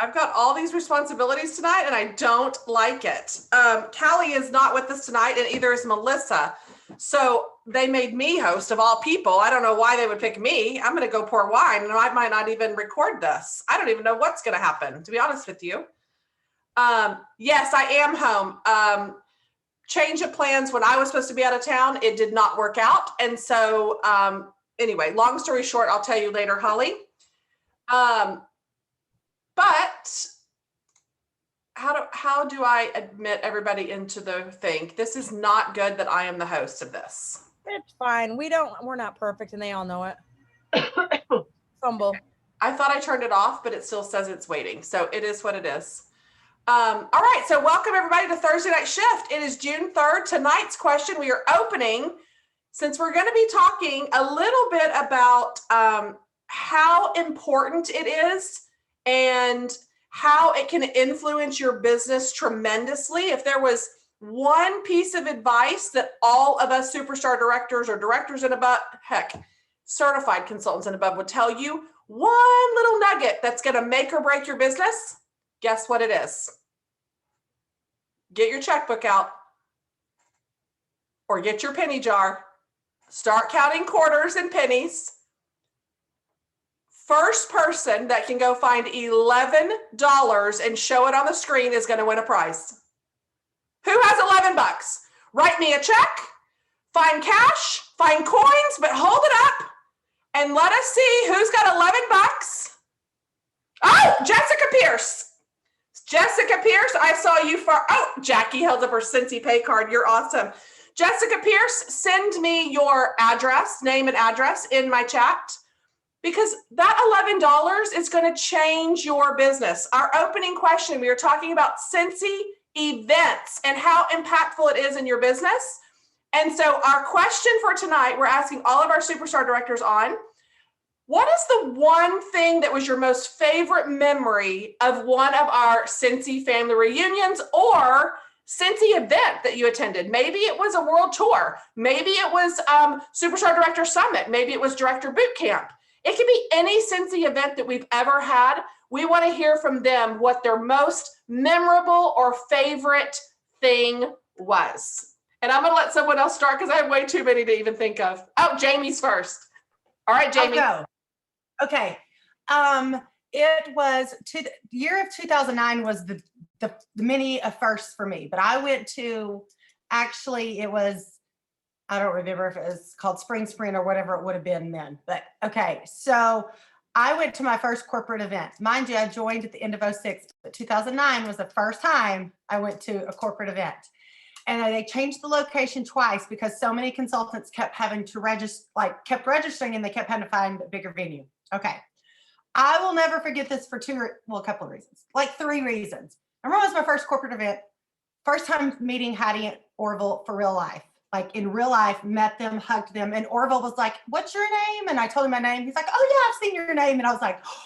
I've got all these responsibilities tonight and I don't like it. Callie is not with us tonight and either is Melissa. So they made me host of all people. I don't know why they would pick me. I'm going to go pour wine and I might not even record this. I don't even know what's going to happen, to be honest with you. Yes, I am home. Change of plans when I was supposed to be out of town. It did not work out. And so anyway, long story short, I'll tell you later, Holly. But how do I admit everybody into the thing? This is not good that I am the host of this. It's fine. We're not perfect and they all know it. Fumble. I thought I turned it off, but it still says it's waiting. So it is what it is. All right. So welcome everybody to Thursday Night Shift. It is June 3rd. Tonight's question we are opening, since we're going to be talking a little bit about how important it is and how it can influence your business tremendously. If there was one piece of advice that all of us superstar directors or directors and above, heck, certified consultants and above would tell you, one little nugget that's going to make or break your business, guess what it is? Get your checkbook out or get your penny jar. Start counting quarters and pennies. First person that can go find $11 and show it on the screen is going to win a prize. Who has 11 bucks? Write me a check, find cash, find coins, but hold it up and let us see who's got 11 bucks. Oh, Jessica Pierce. Jessica Pierce, I saw you for, oh, Jackie held up her Cincy pay card. You're awesome. Jessica Pierce, send me your address, name and address in my chat. Because that $11 is going to change your business. Our opening question, we are talking about Cincy events and how impactful it is in your business. And so our question for tonight, we're asking all of our superstar directors on, what is the one thing that was your most favorite memory of one of our Cincy family reunions or Cincy event that you attended? Maybe it was a world tour. Maybe it was Superstar Director Summit. Maybe it was Director Boot Camp. It can be any Cincy event that we've ever had. We want to hear from them what their most memorable or favorite thing was. And I'm going to let someone else start because I have way too many to even think of. Oh, Jamie's first. All right, Jamie. I'll go. Okay. It was the year of 2009 was the mini of firsts for me, but I went to, actually it was, I don't remember if it was called Spring Sprint or whatever it would have been then, but okay. So I went to my first corporate event. Mind you, I joined at the end of 2006, but 2009 was the first time I went to a corporate event. And they changed the location twice because so many consultants kept having to register, kept registering and they kept having to find a bigger venue. Okay. I will never forget this for a couple of reasons, like 3 reasons. I remember it was my first corporate event, first time meeting Heidi and Orville for real life. Like in real life, met them, hugged them. And Orville was like, what's your name? And I told him my name. He's like, oh yeah, I've seen your name. And I was like, oh,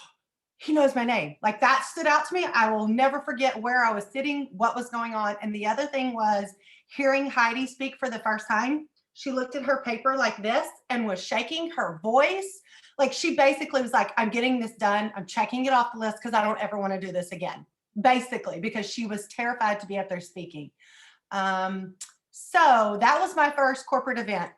he knows my name. Like that stood out to me. I will never forget where I was sitting, what was going on. And the other thing was hearing Heidi speak for the first time. She looked at her paper like this and was shaking her voice. Like she basically was like, I'm getting this done. I'm checking it off the list because I don't ever want to do this again. Basically, because she was terrified to be up there speaking. So that was my first corporate event.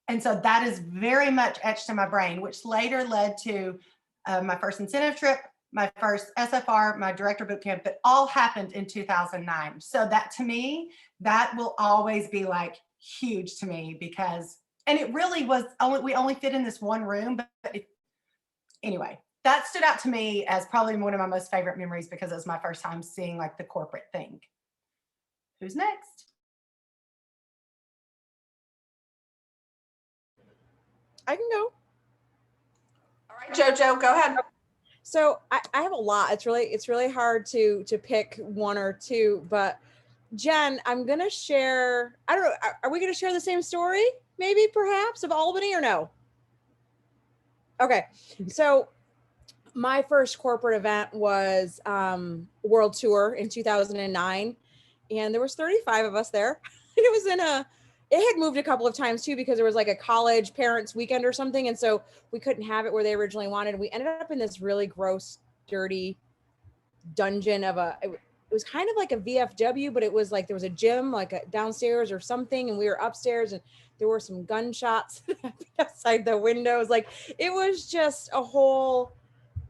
And so that is very much etched in my brain, which later led to my first incentive trip, my first SFR, my director boot camp, that all happened in 2009. So that to me, that will always be like huge to me because, and it really was we only fit in this one room, but anyway, that stood out to me as probably one of my most favorite memories because it was my first time seeing like the corporate thing. Who's next? I can go. All right, JoJo, go ahead. So I have a lot. It's really hard to pick one or two, but Jen, I'm going to share, I don't know, are we going to share the same story? Maybe perhaps of Albany or no? Okay. So my first corporate event was World Tour in 2009 and there was 35 of us there. It was it had moved a couple of times too, because there was like a college parents weekend or something. And so we couldn't have it where they originally wanted. We ended up in this really gross, dirty dungeon of it was kind of like a VFW, but it was like, there was a gym like downstairs or something. And we were upstairs and there were some gunshots outside the windows. Like it was just a whole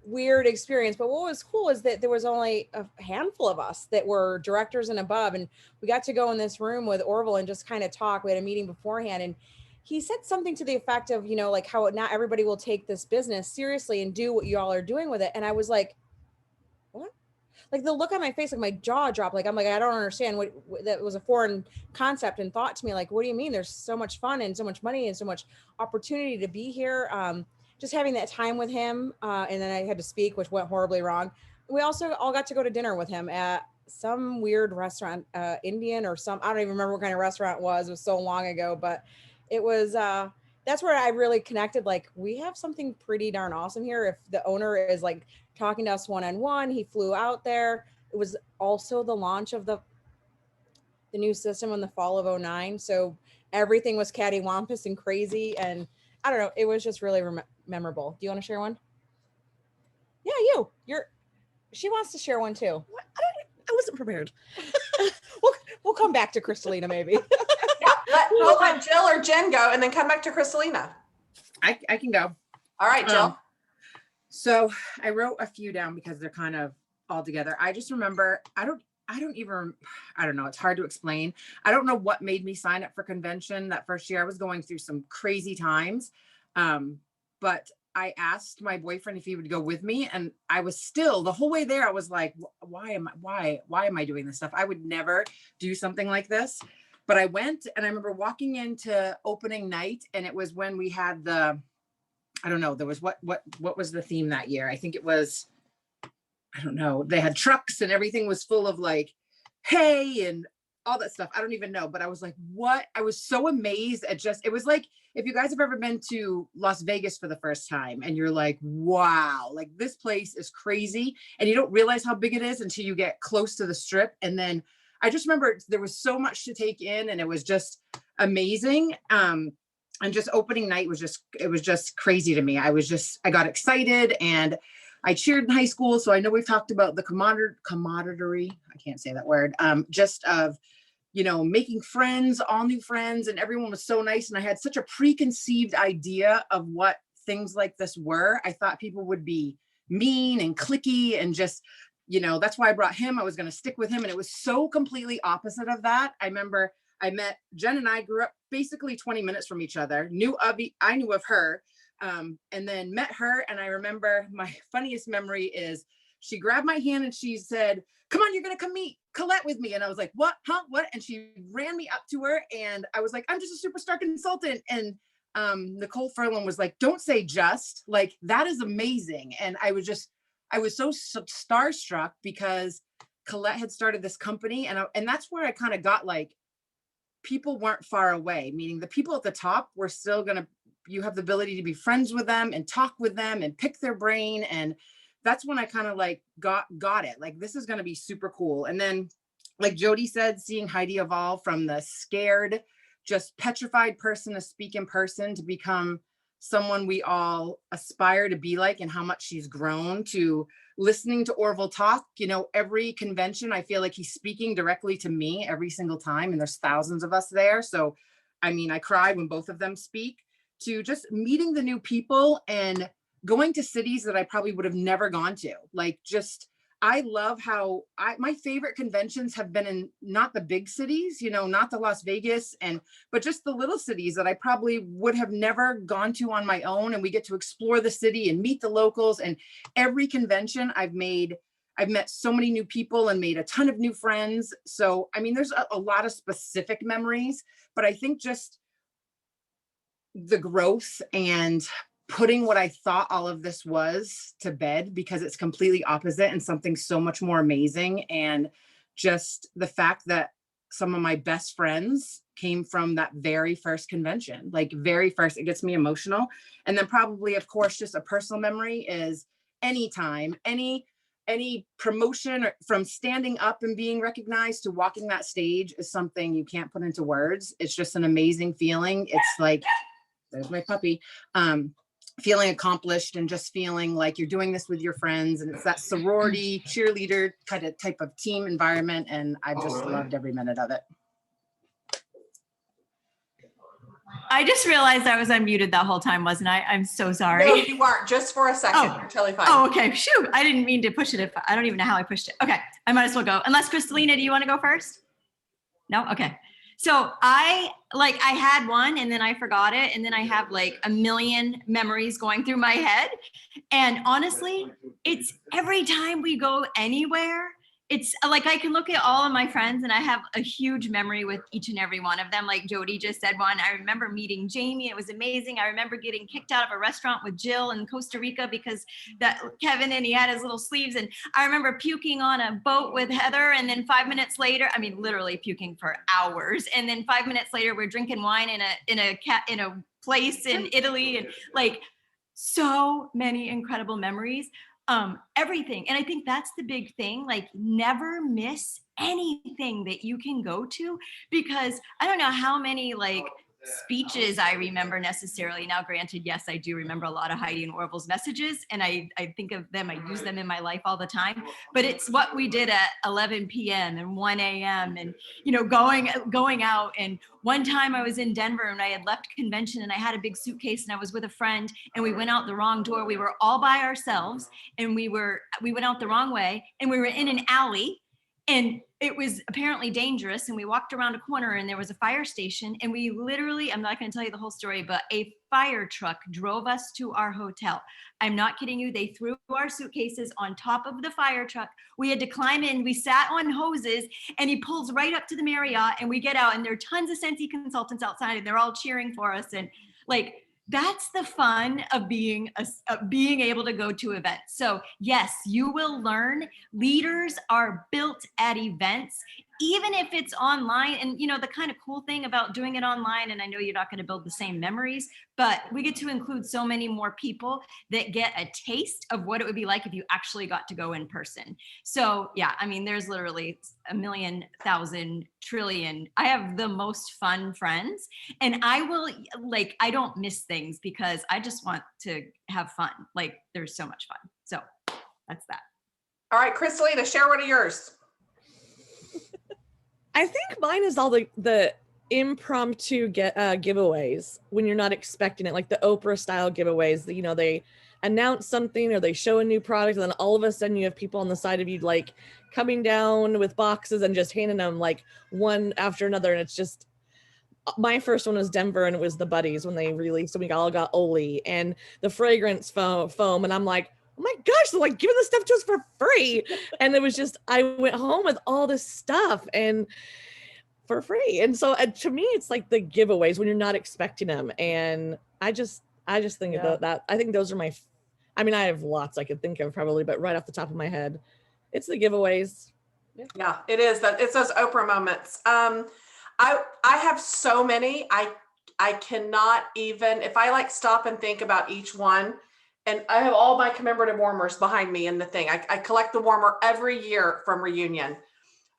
weird experience. But what was cool is that there was only a handful of us that were directors and above. And we got to go in this room with Orville and just kind of talk. We had a meeting beforehand and he said something to the effect of, like how not everybody will take this business seriously and do what you all are doing with it. And I was like, what? Like the look on my face, like my jaw dropped. Like, I'm like, I don't understand what that was a foreign concept and thought to me. Like, what do you mean? There's so much fun and so much money and so much opportunity to be here. Just having that time with him. And then I had to speak, which went horribly wrong. We also all got to go to dinner with him at some weird restaurant, Indian or some, I don't even remember what kind of restaurant it was. It was so long ago, but it was, that's where I really connected. Like we have something pretty darn awesome here. If the owner is like talking to us one-on-one, he flew out there. It was also the launch of the new system in the fall of 2009. So everything was cattywampus and crazy. And I don't know, it was just really memorable. Do you want to share one? Yeah, she wants to share one too. What? I wasn't prepared. We'll come back to Kristalina maybe. We'll let Jill or Jen go and then come back to Kristalina. I can go. All right, Jill. So I wrote a few down because they're kind of all together. I just remember, I don't know. It's hard to explain. I don't know what made me sign up for convention that first year. I was going through some crazy times. But I asked my boyfriend if he would go with me. And I was still the whole way there. I was like, why am I doing this stuff? I would never do something like this. But I went and I remember walking into opening night and it was when we had I don't know, there was what was the theme that year? I think it was, I don't know. They had trucks and everything was full of like hay and all that stuff. I don't even know, but I was like, what? I was so amazed at it was like, if you guys have ever been to Las Vegas for the first time and you're like, wow, like this place is crazy. And you don't realize how big it is until you get close to the strip. And then I just remember there was so much to take in and it was just amazing. And just opening night was just crazy to me. I got excited and I cheered in high school. So I know we've talked about the camaraderie. I can't say that word. Just of, making friends, all new friends, and everyone was so nice. And I had such a preconceived idea of what things like this were. I thought people would be mean and cliquey and just, that's why I brought him. I was going to stick with him. And it was so completely opposite of that. I remember I met Jen and I grew up basically 20 minutes from each other, I knew of her, and then met her. And I remember my funniest memory is she grabbed my hand and she said, come on, you're going to come meet Colette with me. And I was like, what, huh, what? And she ran me up to her and I was like, I'm just a superstar consultant. And Nicole Furlan was like, don't say just, like, that is amazing. And I was so starstruck because Colette had started this company. And that's where I kind of got like, people weren't far away, meaning the people at the top were still you have the ability to be friends with them and talk with them and pick their brain. And that's when I kind of like got it. Like, this is going to be super cool. And then, like Jody said, seeing Heidi evolve from the scared, just petrified person to speak in person to become someone we all aspire to be like, and how much she's grown, to listening to Orville talk, every convention, I feel like he's speaking directly to me every single time. And there's thousands of us there. So, I mean, I cry when both of them speak, to just meeting the new people and going to cities that I probably would have never gone to. Like, I love how my favorite conventions have been in not the big cities, not the Las Vegas but just the little cities that I probably would have never gone to on my own. And we get to explore the city and meet the locals. And every convention I've met so many new people and made a ton of new friends. So, I mean, there's a lot of specific memories, but I think just the growth and putting what I thought all of this was to bed, because it's completely opposite and something so much more amazing. And just the fact that some of my best friends came from that very first convention, like very first, it gets me emotional. And then probably, of course, just a personal memory is anytime any any promotion or from standing up and being recognized to walking that stage is something you can't put into words. It's just an amazing feeling. It's like, there's my puppy, feeling accomplished and just feeling like you're doing this with your friends. And it's that sorority cheerleader type of team environment. And I just loved every minute of it. I just realized I was unmuted that whole time, wasn't I? I'm so sorry. No, you weren't, just for a second. Oh. You're totally fine. Oh, okay. Shoot. I didn't mean to push it. If I don't even know how I pushed it. Okay. I might as well go. Unless Kristalina, do you want to go first? No? Okay. So I had one and then I forgot it. And then I have like a million memories going through my head. And honestly, it's every time we go anywhere, it's like I can look at all of my friends and I have a huge memory with each and every one of them. Like Jody just said one. I remember meeting Jamie. It was amazing. I remember getting kicked out of a restaurant with Jill in Costa Rica because that Kevin and he had his little sleeves. And I remember puking on a boat with Heather. And then 5 minutes later, I mean, literally puking for hours. And then 5 minutes later, we're drinking wine in a place in Italy, and like so many incredible memories. Everything. And I think that's the big thing, like never miss anything that you can go to, because I don't know how many like speeches I remember necessarily. Now, granted, yes, I do remember a lot of Heidi and Orville's messages, and I think of them, I use them in my life all the time, but it's what we did at 11 p.m. and 1 a.m. and, you know, going out. And one time I was in Denver and I had left convention and I had a big suitcase and I was with a friend and we went out the wrong door. We were all by ourselves and we went out the wrong way and we were in an alley. And it was apparently dangerous. And we walked around a corner and there was a fire station. And we literally, I'm not going to tell you the whole story, but a fire truck drove us to our hotel. I'm not kidding you. They threw our suitcases on top of the fire truck. We had to climb in. We sat on hoses and he pulls right up to the Marriott and we get out and there are tons of Scentsy consultants outside and they're all cheering for us. And like, that's the fun of being able to go to events. So yes, you will learn. Leaders are built at events, even if it's online. And you know, the kind of cool thing about doing it online, and I know you're not going to build the same memories, but we get to include so many more people that get a taste of what it would be like if you actually got to go in person. So yeah, I mean, there's literally a million, thousand, trillion. I have the most fun friends, and I don't miss things because I just want to have fun. Like there's so much fun. So that's that. All right, Kristalina, share one of yours. I think mine is all the impromptu giveaways when you're not expecting it, like the Oprah style giveaways that, you know, they announce something or they show a new product and then all of a sudden you have people on the side of you like coming down with boxes and just handing them like one after another. And it's just, my first one was Denver and it was the Buddies when they released, and we all got Oli and the fragrance foam. And I'm like, oh my gosh, they're like giving this stuff to us for free. And it was just, I went home with all this stuff and for free. And so to me, it's like the giveaways when you're not expecting them. And I just think about that. I think those are I have lots I could think of probably, but right off the top of my head, it's the giveaways. Yeah, it is. It's those Oprah moments. I have so many. I cannot even, if I like stop and think about each one, and I have all my commemorative warmers behind me in the thing. I collect the warmer every year from Reunion.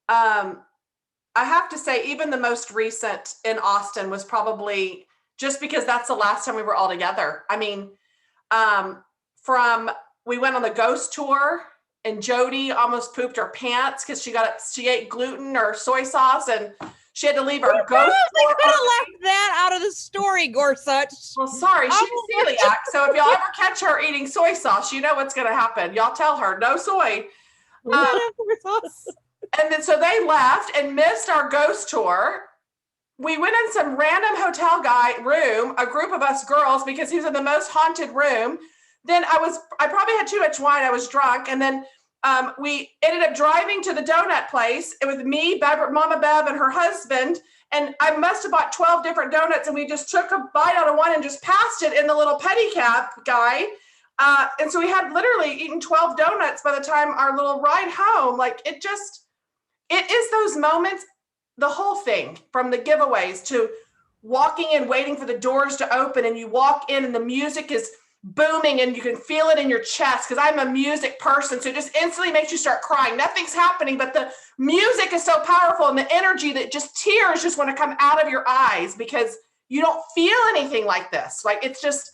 I have to say, even the most recent in Austin was probably just because that's the last time we were all together. I mean, we went on the ghost tour and Jody almost pooped her pants because she ate gluten or soy sauce and she had to leave her ghost tour. Could have left that out of the story, Gorsuch. Well, sorry, she's celiac. So if y'all ever catch her eating soy sauce, you know what's going to happen. Y'all tell her no soy. And then so they left and missed our ghost tour. We went in some random hotel guy room, a group of us girls, because he was in the most haunted room. Then I probably had too much wine. I was drunk. And then we ended up driving to the donut place. It was me, Mama Bev, and her husband. And I must have bought 12 different donuts. And we just took a bite out of one and just passed it in the little pedicab guy. And so we had literally eaten 12 donuts by the time our little ride home. Like it is those moments, the whole thing, from the giveaways to walking in, waiting for the doors to open, and you walk in and the music is booming and you can feel it in your chest, because I'm a music person, so it just instantly makes you start crying. Nothing's happening, but the music is so powerful, and the energy that just tears just want to come out of your eyes because you don't feel anything like this. Like, it's just,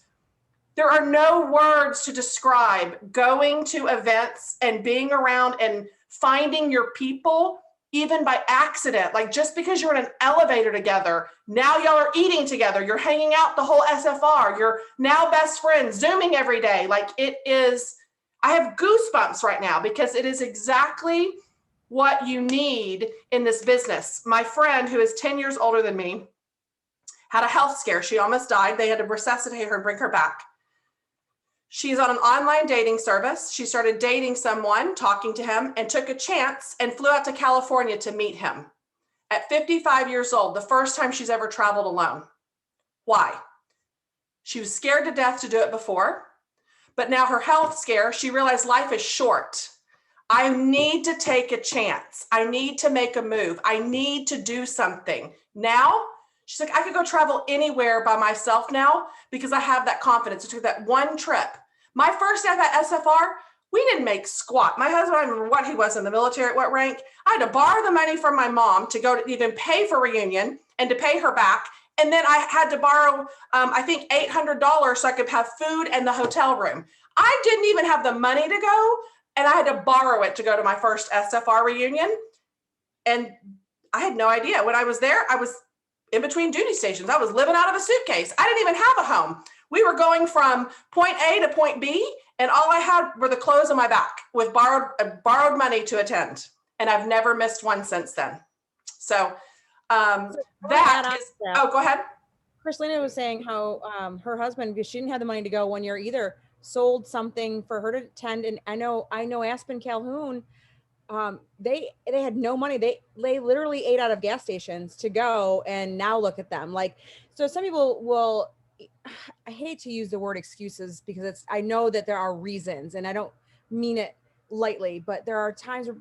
there are no words to describe going to events and being around and finding your people, even by accident. Like, just because you're in an elevator together, now y'all are eating together, you're hanging out the whole SFR, you're now best friends, Zooming every day. Like, it is, I have goosebumps right now because it is exactly what you need in this business. My friend, who is 10 years older than me, had a health scare. She almost died. They had to resuscitate her and bring her back. She's on an online dating service. She started dating someone, talking to him, and took a chance and flew out to California to meet him. At 55 years old, the first time she's ever traveled alone. Why? She was scared to death to do it before, but now her health scare, she realized life is short. I need to take a chance. I need to make a move. I need to do something. Now, she's like, I could go travel anywhere by myself now because I have that confidence. It took that one trip. My first day at SFR, we didn't make squat. My husband, I don't remember what he was in the military, at what rank. I had to borrow the money from my mom to go to even pay for reunion and to pay her back. And then I had to borrow, I think, $800 so I could have food and the hotel room. I didn't even have the money to go, and I had to borrow it to go to my first SFR reunion. And I had no idea. When I was there, I was in between duty stations. I was living out of a suitcase. I didn't even have a home. We were going from point A to point B, and all I had were the clothes on my back with borrowed money to attend. And I've never missed one since then. So that is, oh, go ahead. Christina was saying how her husband, because she didn't have the money to go one year either, sold something for her to attend. And I know Aspen Calhoun, they had no money. They literally ate out of gas stations to go, and now look at them. Like, so some people will, I hate to use the word excuses because I know that there are reasons, and I don't mean it lightly, but there are times where,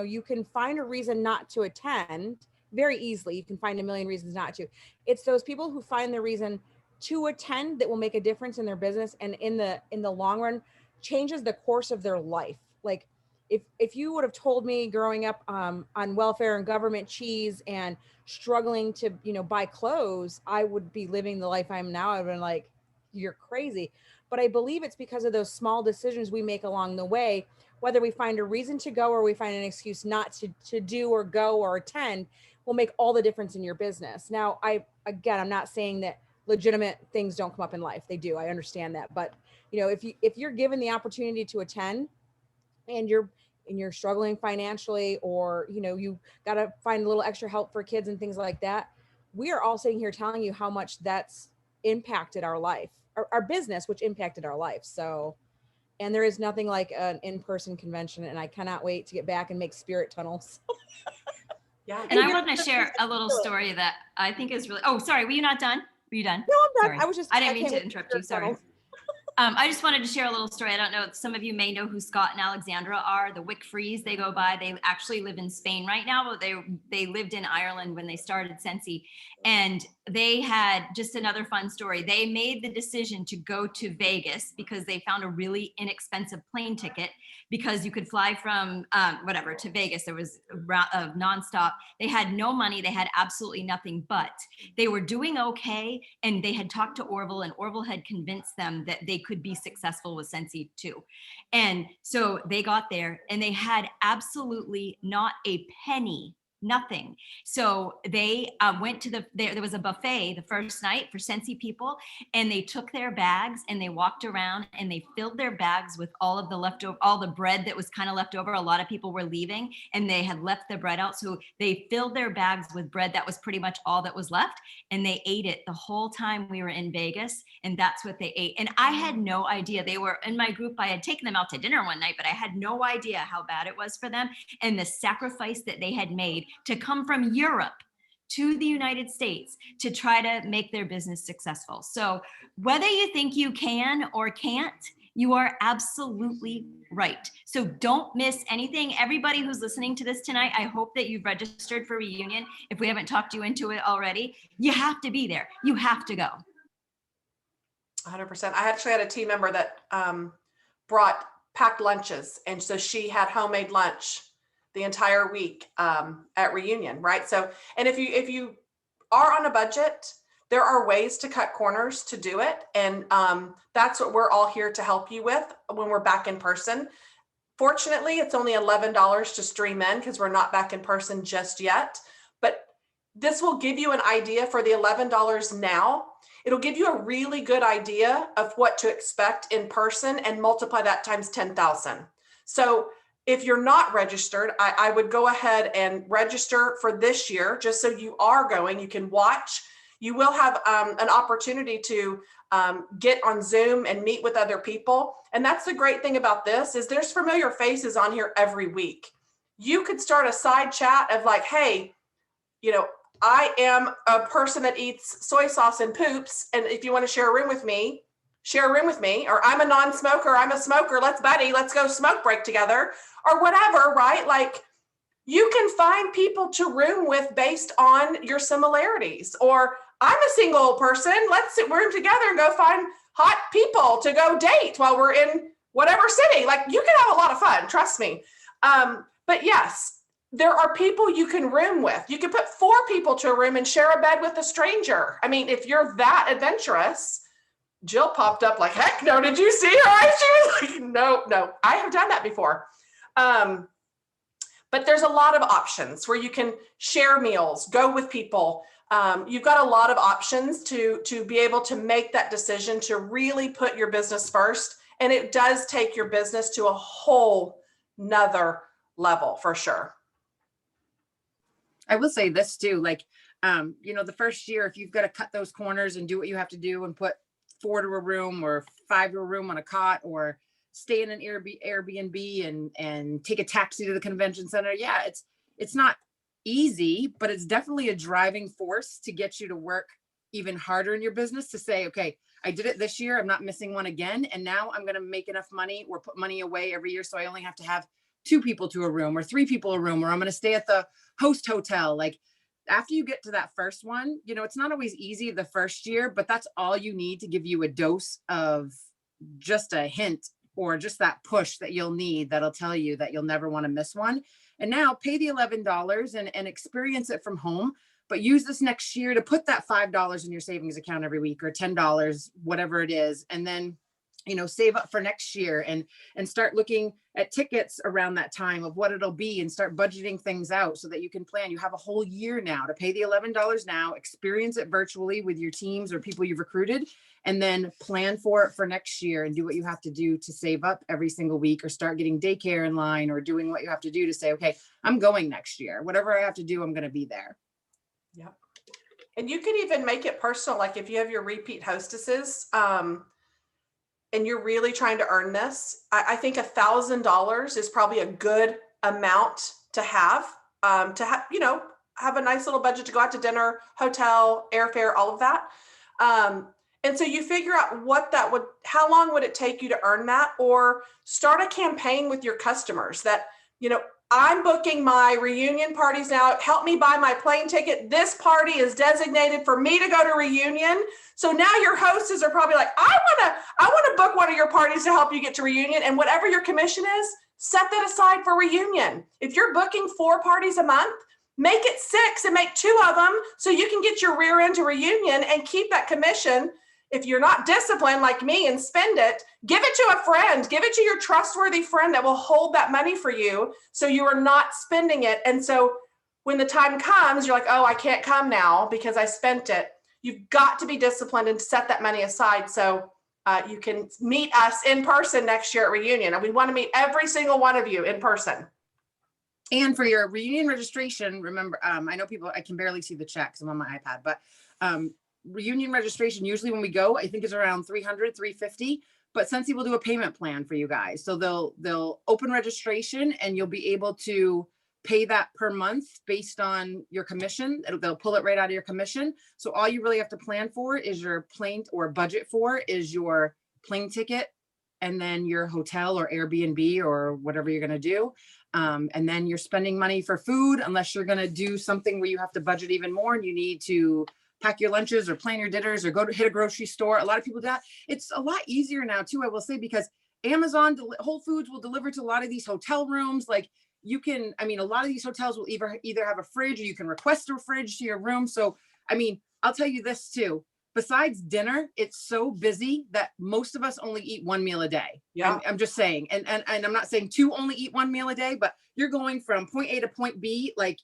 you can find a reason not to attend very easily. You can find a million reasons not to. It's those people who find the reason to attend that will make a difference in their business, and in the long run changes the course of their life. Like, if you would have told me growing up on welfare and government cheese and struggling to, buy clothes, I would be living the life I'm now. I've been like, you're crazy. But I believe it's because of those small decisions we make along the way, whether we find a reason to go or we find an excuse not to do or go or attend, will make all the difference in your business. Now, I'm not saying that legitimate things don't come up in life. They do. I understand that. But, if you're given the opportunity to attend and you're struggling financially, or, you got to find a little extra help for kids and things like that, we are all sitting here telling you how much that's impacted our life, our business, which impacted our life. So, and there is nothing like an in-person convention, and I cannot wait to get back and make spirit tunnels. Yeah. And I want to share a little story that I think is really, oh, sorry. Were you not done? Were you done? No, I'm done. Sorry. I didn't mean to interrupt you. Sorry. I just wanted to share a little story. I don't know, some of you may know who Scott and Alexandra are, the Wick Freeze they go by. They actually live in Spain right now, but they lived in Ireland when they started Scentsy. And they had just another fun story. They made the decision to go to Vegas because they found a really inexpensive plane ticket, because you could fly from to Vegas. There was nonstop. They had no money. They had absolutely nothing, but they were doing okay. And they had talked to Orville, and Orville had convinced them that they could be successful with Scentsy too. And so they got there and they had absolutely not a penny, nothing. So they went to there was a buffet the first night for Scentsy people, and they took their bags and they walked around and they filled their bags with all of the leftover, all the bread that was kind of left over. A lot of people were leaving and they had left the bread out. So they filled their bags with bread. That was pretty much all that was left. And they ate it the whole time we were in Vegas. And that's what they ate. And I had no idea. They were in my group. I had taken them out to dinner one night, but I had no idea how bad it was for them and the sacrifice that they had made to come from Europe to the United States to try to make their business successful. So whether you think you can or can't, you are absolutely right. So don't miss anything. Everybody who's listening to this tonight, I hope that you've registered for Reunion. If we haven't talked you into it already, you have to be there. You have to go. 100%. I actually had a team member that brought packed lunches, and so she had homemade lunch the entire week at Reunion, right? So, and if you are on a budget, there are ways to cut corners to do it, and that's what we're all here to help you with when we're back in person. Fortunately, it's only $11 to stream in because we're not back in person just yet, but this will give you an idea for the $11 now. It'll give you a really good idea of what to expect in person and multiply that times 10,000. So if you're not registered, I would go ahead and register for this year, just so you are going. You can watch. You will have an opportunity to get on Zoom and meet with other people. And that's the great thing about this is there's familiar faces on here every week. You could start a side chat of like, hey, you know, I am a person that eats soy sauce and poops. And if you want to share a room with me, share a room with me. Or I'm a non-smoker, I'm a smoker. Let's go smoke break together or whatever, right? Like you can find people to room with based on your similarities. Or I'm a single person. Let's sit room together and go find hot people to go date while we're in whatever city. Like you can have a lot of fun, trust me. But yes, there are people you can room with. You can put 4 people to a room and share a bed with a stranger. I mean, if you're that adventurous, Jill popped up like, heck no, did you see her? She was like, no, I have done that before. But there's a lot of options where you can share meals, go with people. You've got a lot of options to be able to make that decision to really put your business first. And it does take your business to a whole nother level for sure. I will say this too, like, you know, the first year, if you've got to cut those corners and do what you have to do and put 4 to a room or 5 to a room on a cot or stay in an Airbnb and take a taxi to the convention center. Yeah, it's not easy, but it's definitely a driving force to get you to work even harder in your business to say, okay, I did it this year. I'm not missing one again. And now I'm going to make enough money or put money away every year. So I only have to have 2 people to a room or 3 people a room, or I'm going to stay at the host hotel. Like after you get to that first one, you know, it's not always easy the first year, but that's all you need to give you a dose of just a hint or just that push that you'll need that'll tell you that you'll never want to miss one. And now pay the $11 and experience it from home, but use this next year to put that $5 in your savings account every week or $10, whatever it is. And then, you know, save up for next year and start looking at tickets around that time of what it'll be and start budgeting things out so that you can plan. You have a whole year now to pay the $11 now, experience it virtually with your teams or people you've recruited, and then plan for it for next year and do what you have to do to save up every single week or start getting daycare in line or doing what you have to do to say, okay, I'm going next year. Whatever I have to do, I'm going to be there. Yep. And you can even make it personal. Like if you have your repeat hostesses, and you're really trying to earn this, I think $1,000 is probably a good amount to have, you know, have a nice little budget to go out to dinner, hotel, airfare, all of that. And so you figure out how long would it take you to earn that, or start a campaign with your customers that, you know, I'm booking my reunion parties now. Help me buy my plane ticket. This party is designated for me to go to reunion. So now your hostess are probably like, I want to book one of your parties to help you get to reunion. And whatever your commission is, set that aside for reunion. If you're booking 4 parties a month, make it 6 and make 2 of them so you can get your rear end to reunion and keep that commission. If you're not disciplined like me and spend it, give it to a friend, give it to your trustworthy friend that will hold that money for you so you are not spending it. And so when the time comes, you're like, oh, I can't come now because I spent it. You've got to be disciplined and set that money aside so you can meet us in person next year at reunion. And we want to meet every single one of you in person. And for your reunion registration, remember, I know I can barely see the chat because I'm on my iPad, but reunion registration, usually when we go, I think is around $300, $350, but Scentsy will do a payment plan for you guys. So they'll open registration and you'll be able to pay that per month based on your commission. They'll pull it right out of your commission. So all you really have to plan for is your plane, or budget for is your plane ticket, and then your hotel or Airbnb or whatever you're going to do. And then you're spending money for food, unless you're going to do something where you have to budget even more and you need to pack your lunches or plan your dinners or go to hit a grocery store. A lot of people do that. It's a lot easier now too, I will say, because Amazon, Whole Foods will deliver to a lot of these hotel rooms. Like you can, I mean, a lot of these hotels will either have a fridge or you can request a fridge to your room. So, I mean, I'll tell you this too. Besides dinner, it's so busy that most of us only eat one meal a day. Yeah. I'm just saying, and I'm not saying to only eat one meal a day, but you're going from point A to point B, like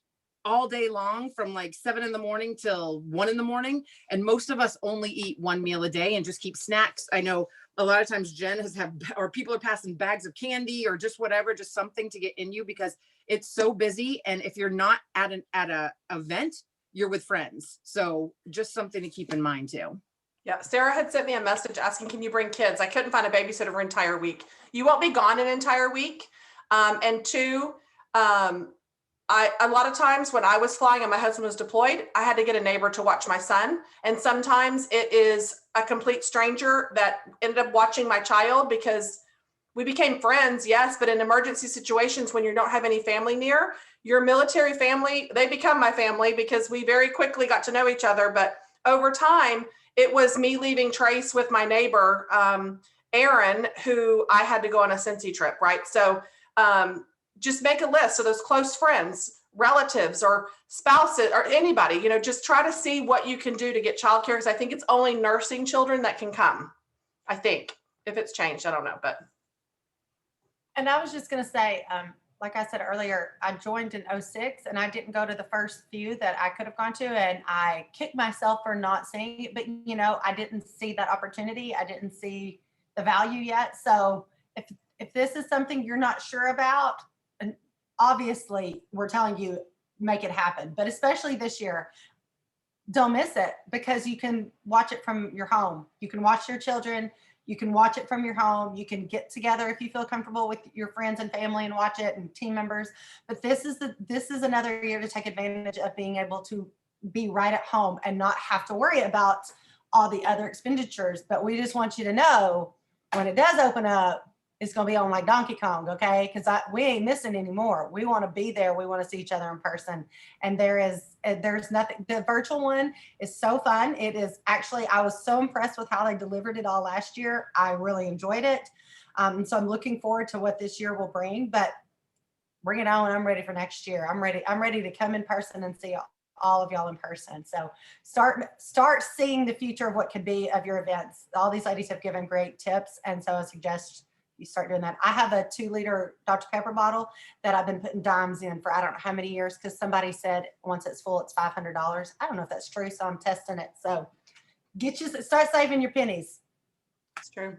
all day long from like 7 a.m. till 1 a.m. And most of us only eat one meal a day and just keep snacks. I know a lot of times Jen or people are passing bags of candy or just whatever, just something to get in you because it's so busy. And if you're not at a event, you're with friends. So just something to keep in mind too. Yeah, Sarah had sent me a message asking, can you bring kids? I couldn't find a babysitter for an entire week. You won't be gone an entire week. And two, a lot of times when I was flying and my husband was deployed, I had to get a neighbor to watch my son. And sometimes it is a complete stranger that ended up watching my child because we became friends, yes, but in emergency situations when you don't have any family near, your military family, they become my family because we very quickly got to know each other. But over time, it was me leaving Trace with my neighbor, Aaron, who I had to go on a Cincy trip, right? So just make a list of those close friends, relatives or spouses or anybody, you know, just try to see what you can do to get childcare because I think it's only nursing children that can come. I think if it's changed, I don't know, but. And I was just going to say, like I said earlier, I joined in 2006 and I didn't go to the first few that I could have gone to. And I kicked myself for not seeing it, but you know, I didn't see that opportunity. I didn't see the value yet. So if this is something you're not sure about, and obviously we're telling you, make it happen, but especially this year, don't miss it because you can watch it from your home. You can watch your children. You can watch it from your home. You can get together if you feel comfortable with your friends and family and watch it and team members. But this is another year to take advantage of being able to be right at home and not have to worry about all the other expenditures. But we just want you to know when it does open up, it's going to be on like Donkey Kong, okay? Because we ain't missing anymore. We want to be there. We want to see each other in person. And there's nothing. The virtual one is so fun. It is actually, I was so impressed with how they delivered it all last year. I really enjoyed it. So I'm looking forward to what this year will bring. But bring it on. I'm ready for next year. I'm ready to come in person and see all of y'all in person. So start seeing the future of what could be of your events. All these ladies have given great tips. And so I suggest you start doing that. I have a 2-liter Dr. Pepper bottle that I've been putting dimes in for I don't know how many years because somebody said once it's full, it's $500. I don't know if that's true, so I'm testing it. So start saving your pennies. It's true.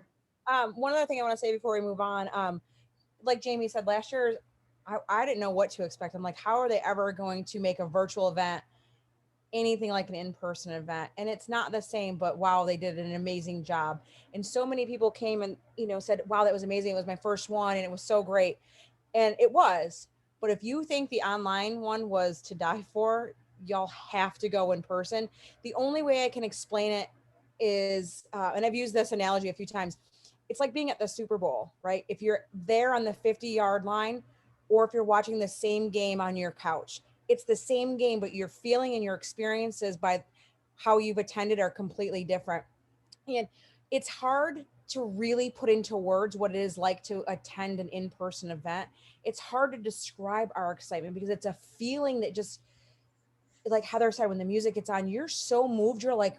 One other thing I want to say before we move on, like Jamie said, last year, I didn't know what to expect. I'm like, how are they ever going to make a virtual event anything like an in-person event? And it's not the same, but wow, they did an amazing job. And so many people came and, you know, said, wow, that was amazing. It was my first one and it was so great. And it was, but if you think the online one was to die for, y'all have to go in person. The only way I can explain it is, and I've used this analogy a few times, it's like being at the Super Bowl, right? If you're there on the 50-yard line, or if you're watching the same game on your couch, it's the same game, but your feeling and your experiences by how you've attended are completely different. And it's hard to really put into words what it is like to attend an in-person event. It's hard to describe our excitement because it's a feeling that just, like Heather said, when the music gets on, you're so moved. You're like,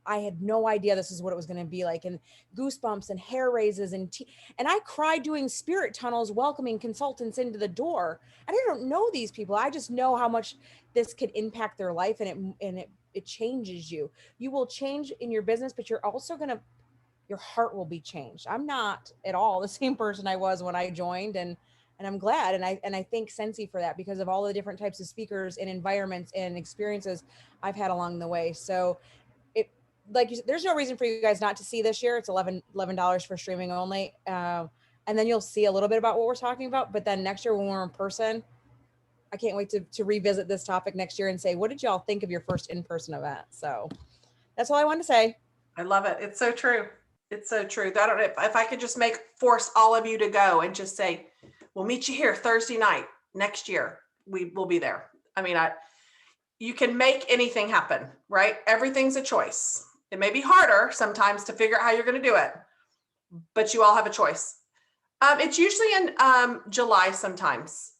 I had no idea this is what it was going to be like, and goosebumps and hair raises and I cried doing spirit tunnels, welcoming consultants into the door. And I don't know these people. I just know how much this could impact their life, and it changes you. You will change in your business, but you're also your heart will be changed. I'm not at all the same person I was when I joined, and I'm glad. And I thank Cincy for that because of all the different types of speakers and environments and experiences I've had along the way. So like you said, there's no reason for you guys not to see this year. It's $11 for streaming only. And then you'll see a little bit about what we're talking about. But then next year when we're in person, I can't wait to revisit this topic next year and say, what did y'all think of your first in-person event? So that's all I wanted to say. I love it. It's so true. It's so true. I don't know if I could just force all of you to go and just say, we'll meet you here Thursday night next year. We will be there. I mean, you can make anything happen, right? Everything's a choice. It may be harder sometimes to figure out how you're going to do it, but you all have a choice. It's usually in July sometimes.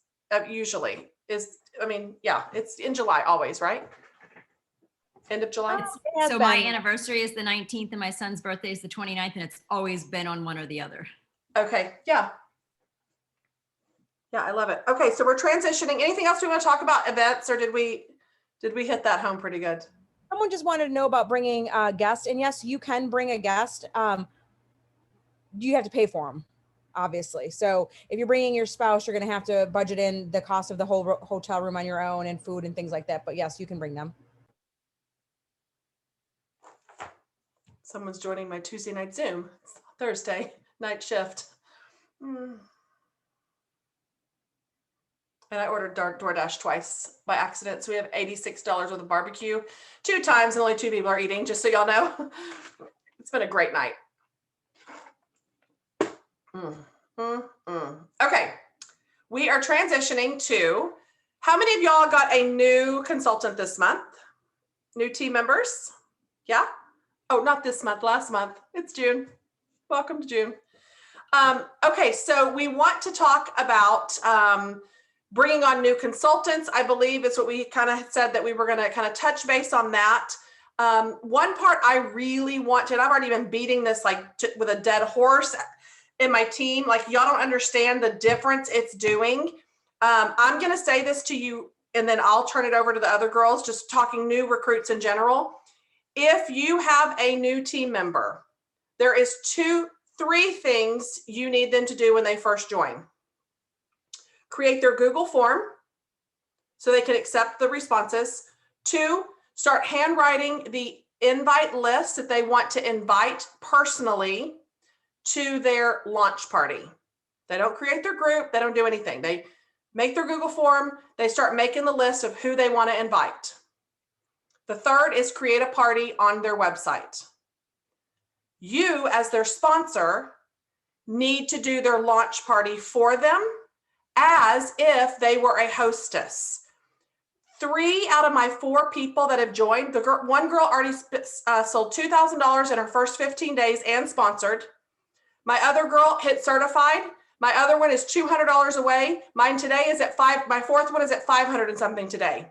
Usually is, it's in July always, right? End of July. It has So my been. anniversary is the 19th and my son's birthday is the 29th, and it's always been on one or the other. Okay, yeah. Yeah, I love it. Okay, so we're transitioning. Anything else we want to talk about events, or did we hit that home pretty good? Someone just wanted to know about bringing a guest, and yes, you can bring a guest. You have to pay for them, obviously. So if you're bringing your spouse, you're going to have to budget in the cost of the whole hotel room on your own and food and things like that. But yes, you can bring them. Someone's joining my Tuesday night Zoom. It's Thursday night shift. And I ordered DoorDash twice by accident. So we have $86 worth of barbecue 2 times and only 2 people are eating, just so y'all know. It's been a great night. Okay, we are transitioning to, how many of y'all got a new consultant this month? New team members? Yeah? Oh, not this month, last month. It's June. Welcome to June. Okay, so we want to talk about bringing on new consultants. I believe it's what we kind of said that we were going to kind of touch base on that. One part I really want to, and I've already been beating this with a dead horse in my team, like y'all don't understand the difference it's doing. I'm going to say this to you, and then I'll turn it over to the other girls, just talking new recruits in general. If you have a new team member, there is 3 things you need them to do when they first join. Create their Google form so they can accept the responses. 2, start handwriting the invite list that they want to invite personally to their launch party. They don't create their group. They don't do anything. They make their Google form. They start making the list of who they want to invite. The 3rd is create a party on their website. You, as their sponsor, need to do their launch party for them as if they were a hostess. 3 out of my 4 people that have joined, one girl already sold $2,000 in her first 15 days and sponsored. My other girl hit certified. My other one is $200 away. Mine today is at 5. My 4th one is at 500 and something today.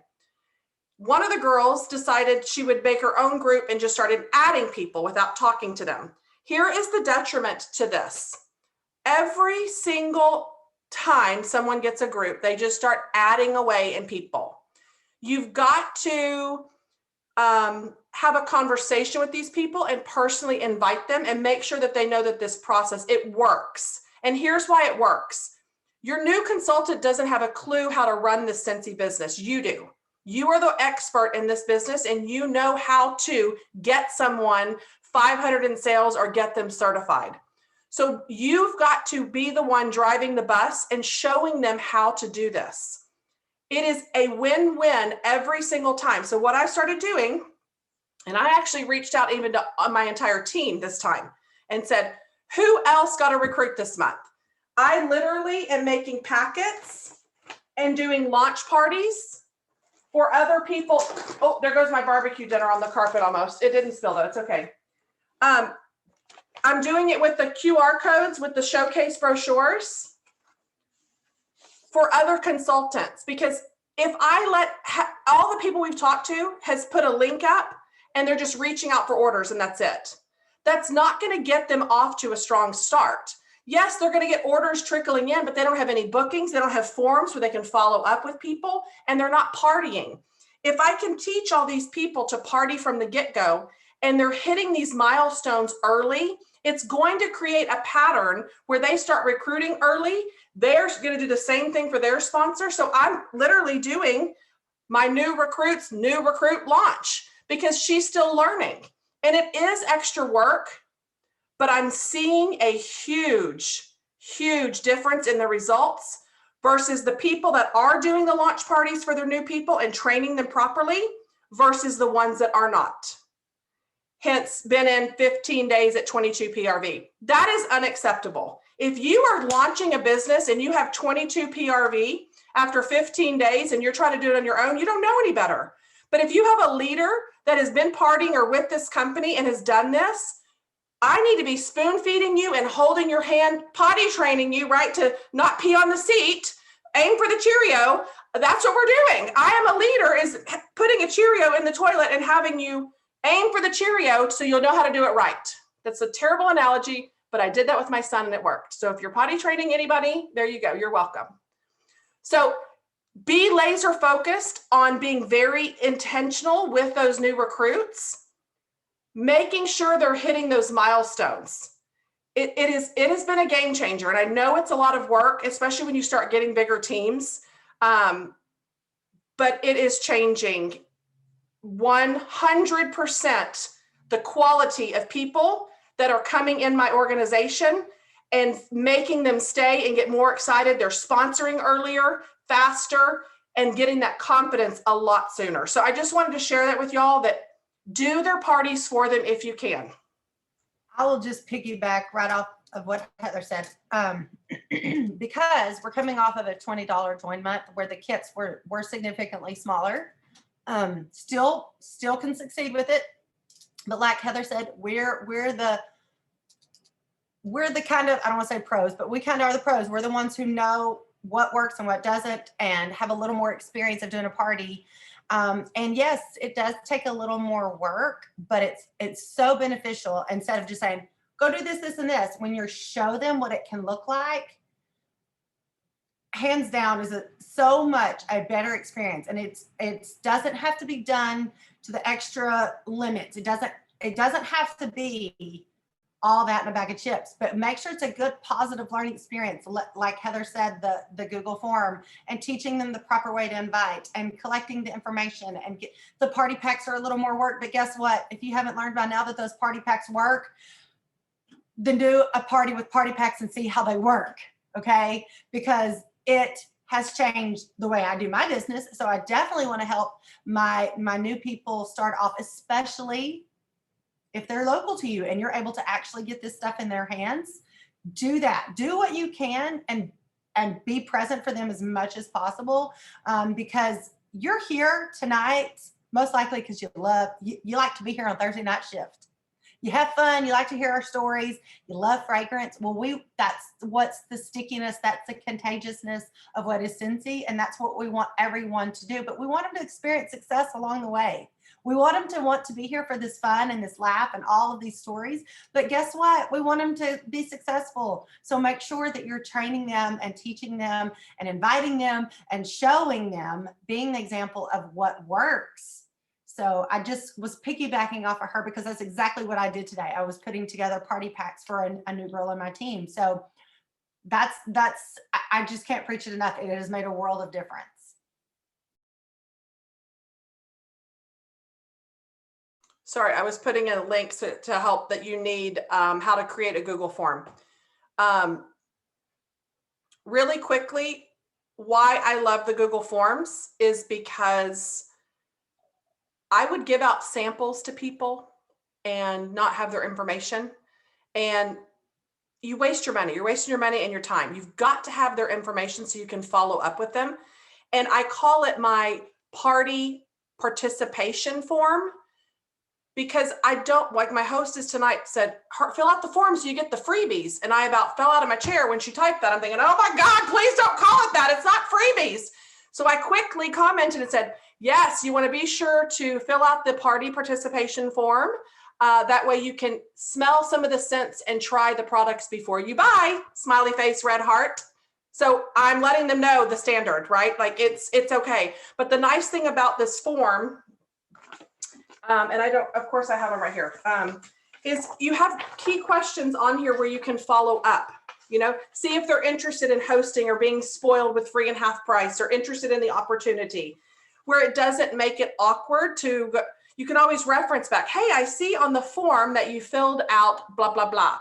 One of the girls decided she would make her own group and just started adding people without talking to them. Here is the detriment to this. Every single time someone gets a group, they just start adding away in people. You've got to have a conversation with these people and personally invite them and make sure that they know that this process, it works. And here's why it works. Your new consultant doesn't have a clue how to run this Scentsy business. You do. You are the expert in this business and you know how to get someone 500 in sales or get them certified. So you've got to be the one driving the bus and showing them how to do this. It is a win-win every single time. So what I started doing, and I actually reached out even to my entire team this time and said, who else got a recruit this month? I literally am making packets and doing launch parties for other people. Oh, there goes my barbecue dinner on the carpet almost. It didn't spill though, it's okay. I'm doing it with the QR codes with the showcase brochures for other consultants, because if I let all the people we've talked to has put a link up and they're just reaching out for orders and that's it. That's not going to get them off to a strong start. Yes, they're going to get orders trickling in, but they don't have any bookings. They don't have forms where they can follow up with people, and they're not partying. If I can teach all these people to party from the get-go and they're hitting these milestones early, it's going to create a pattern where they start recruiting early. They're going to do the same thing for their sponsor. So I'm literally doing my new recruit launch because she's still learning. And it is extra work, but I'm seeing a huge, huge difference in the results versus the people that are doing the launch parties for their new people and training them properly versus the ones that are not. Hence, been in 15 days at 22 PRV. That is unacceptable. If you are launching a business and you have 22 PRV after 15 days and you're trying to do it on your own, you don't know any better. But if you have a leader that has been partying or with this company and has done this, I need to be spoon feeding you and holding your hand, potty training you, right? To not pee on the seat, aim for the Cheerio. That's what we're doing. I am a leader is putting a Cheerio in the toilet and having you aim for the Cheerio so you'll know how to do it right. That's a terrible analogy, but I did that with my son and it worked. So if you're potty training anybody, there you go. You're welcome. So be laser focused on being very intentional with those new recruits, making sure they're hitting those milestones. It has been a game changer. And I know it's a lot of work, especially when you start getting bigger teams. But it is changing 100% the quality of people that are coming in my organization and making them stay and get more excited. They're sponsoring earlier, faster, and getting that confidence a lot sooner. So I just wanted to share that with y'all, that do their parties for them if you can. I will just piggyback right off of what Heather said, because we're coming off of a $20 join month where the kits were significantly smaller. Still can succeed with it, but like Heather said, we're the kind of, I don't want to say pros, but we kind of are the pros. We're the ones who know what works and what doesn't, and have a little more experience of doing a party. And yes, it does take a little more work, but it's so beneficial. Instead of just saying, go do this, this, and this, when you show them what it can look like, hands down is so much a better experience. And it doesn't have to be done to the extra limits. It doesn't have to be all that in a bag of chips, but make sure it's a good, positive learning experience. Like Heather said, the Google form, and teaching them the proper way to invite and collecting the information. And the party packs are a little more work, but guess what? If you haven't learned by now that those party packs work, then do a party with party packs and see how they work. Okay. Because it has changed the way I do my business. So I definitely want to help my new people start off, especially if they're local to you and you're able to actually get this stuff in their hands. Do that. Do what you can and be present for them as much as possible, because you're here tonight most likely because you like to be here on Thursday night shift. You have fun. You like to hear our stories. You love fragrance. Well, that's what's the stickiness. That's the contagiousness of what is Scentsy. And that's what we want everyone to do. But we want them to experience success along the way. We want them to want to be here for this fun and this laugh and all of these stories. But guess what? We want them to be successful. So make sure that you're training them and teaching them and inviting them and showing them, being the example of what works. So I just was piggybacking off of her because that's exactly what I did today. I was putting together party packs for a new girl on my team. So I just can't preach it enough. It has made a world of difference. Sorry, I was putting in links to help that you need how to create a Google form. Really quickly, why I love the Google Forms is because I would give out samples to people and not have their information. And you waste your money. You're wasting your money and your time. You've got to have their information so you can follow up with them. And I call it my party participation form, because I don't, like my hostess tonight said, fill out the form so you get the freebies. And I about fell out of my chair when she typed that. I'm thinking, oh my God, please don't call it that. It's not freebies. So I quickly commented and said, yes, you want to be sure to fill out the party participation form. That way you can smell some of the scents and try the products before you buy. Smiley face, red heart. So I'm letting them know the standard, right? Like it's okay. But the nice thing about this form, and I don't, of course I have them right here, is you have key questions on here where you can follow up. See if they're interested in hosting or being spoiled with free and half price, or interested in the opportunity, where it doesn't make it awkward to go. You can always reference back. Hey, I see on the form that you filled out blah, blah, blah.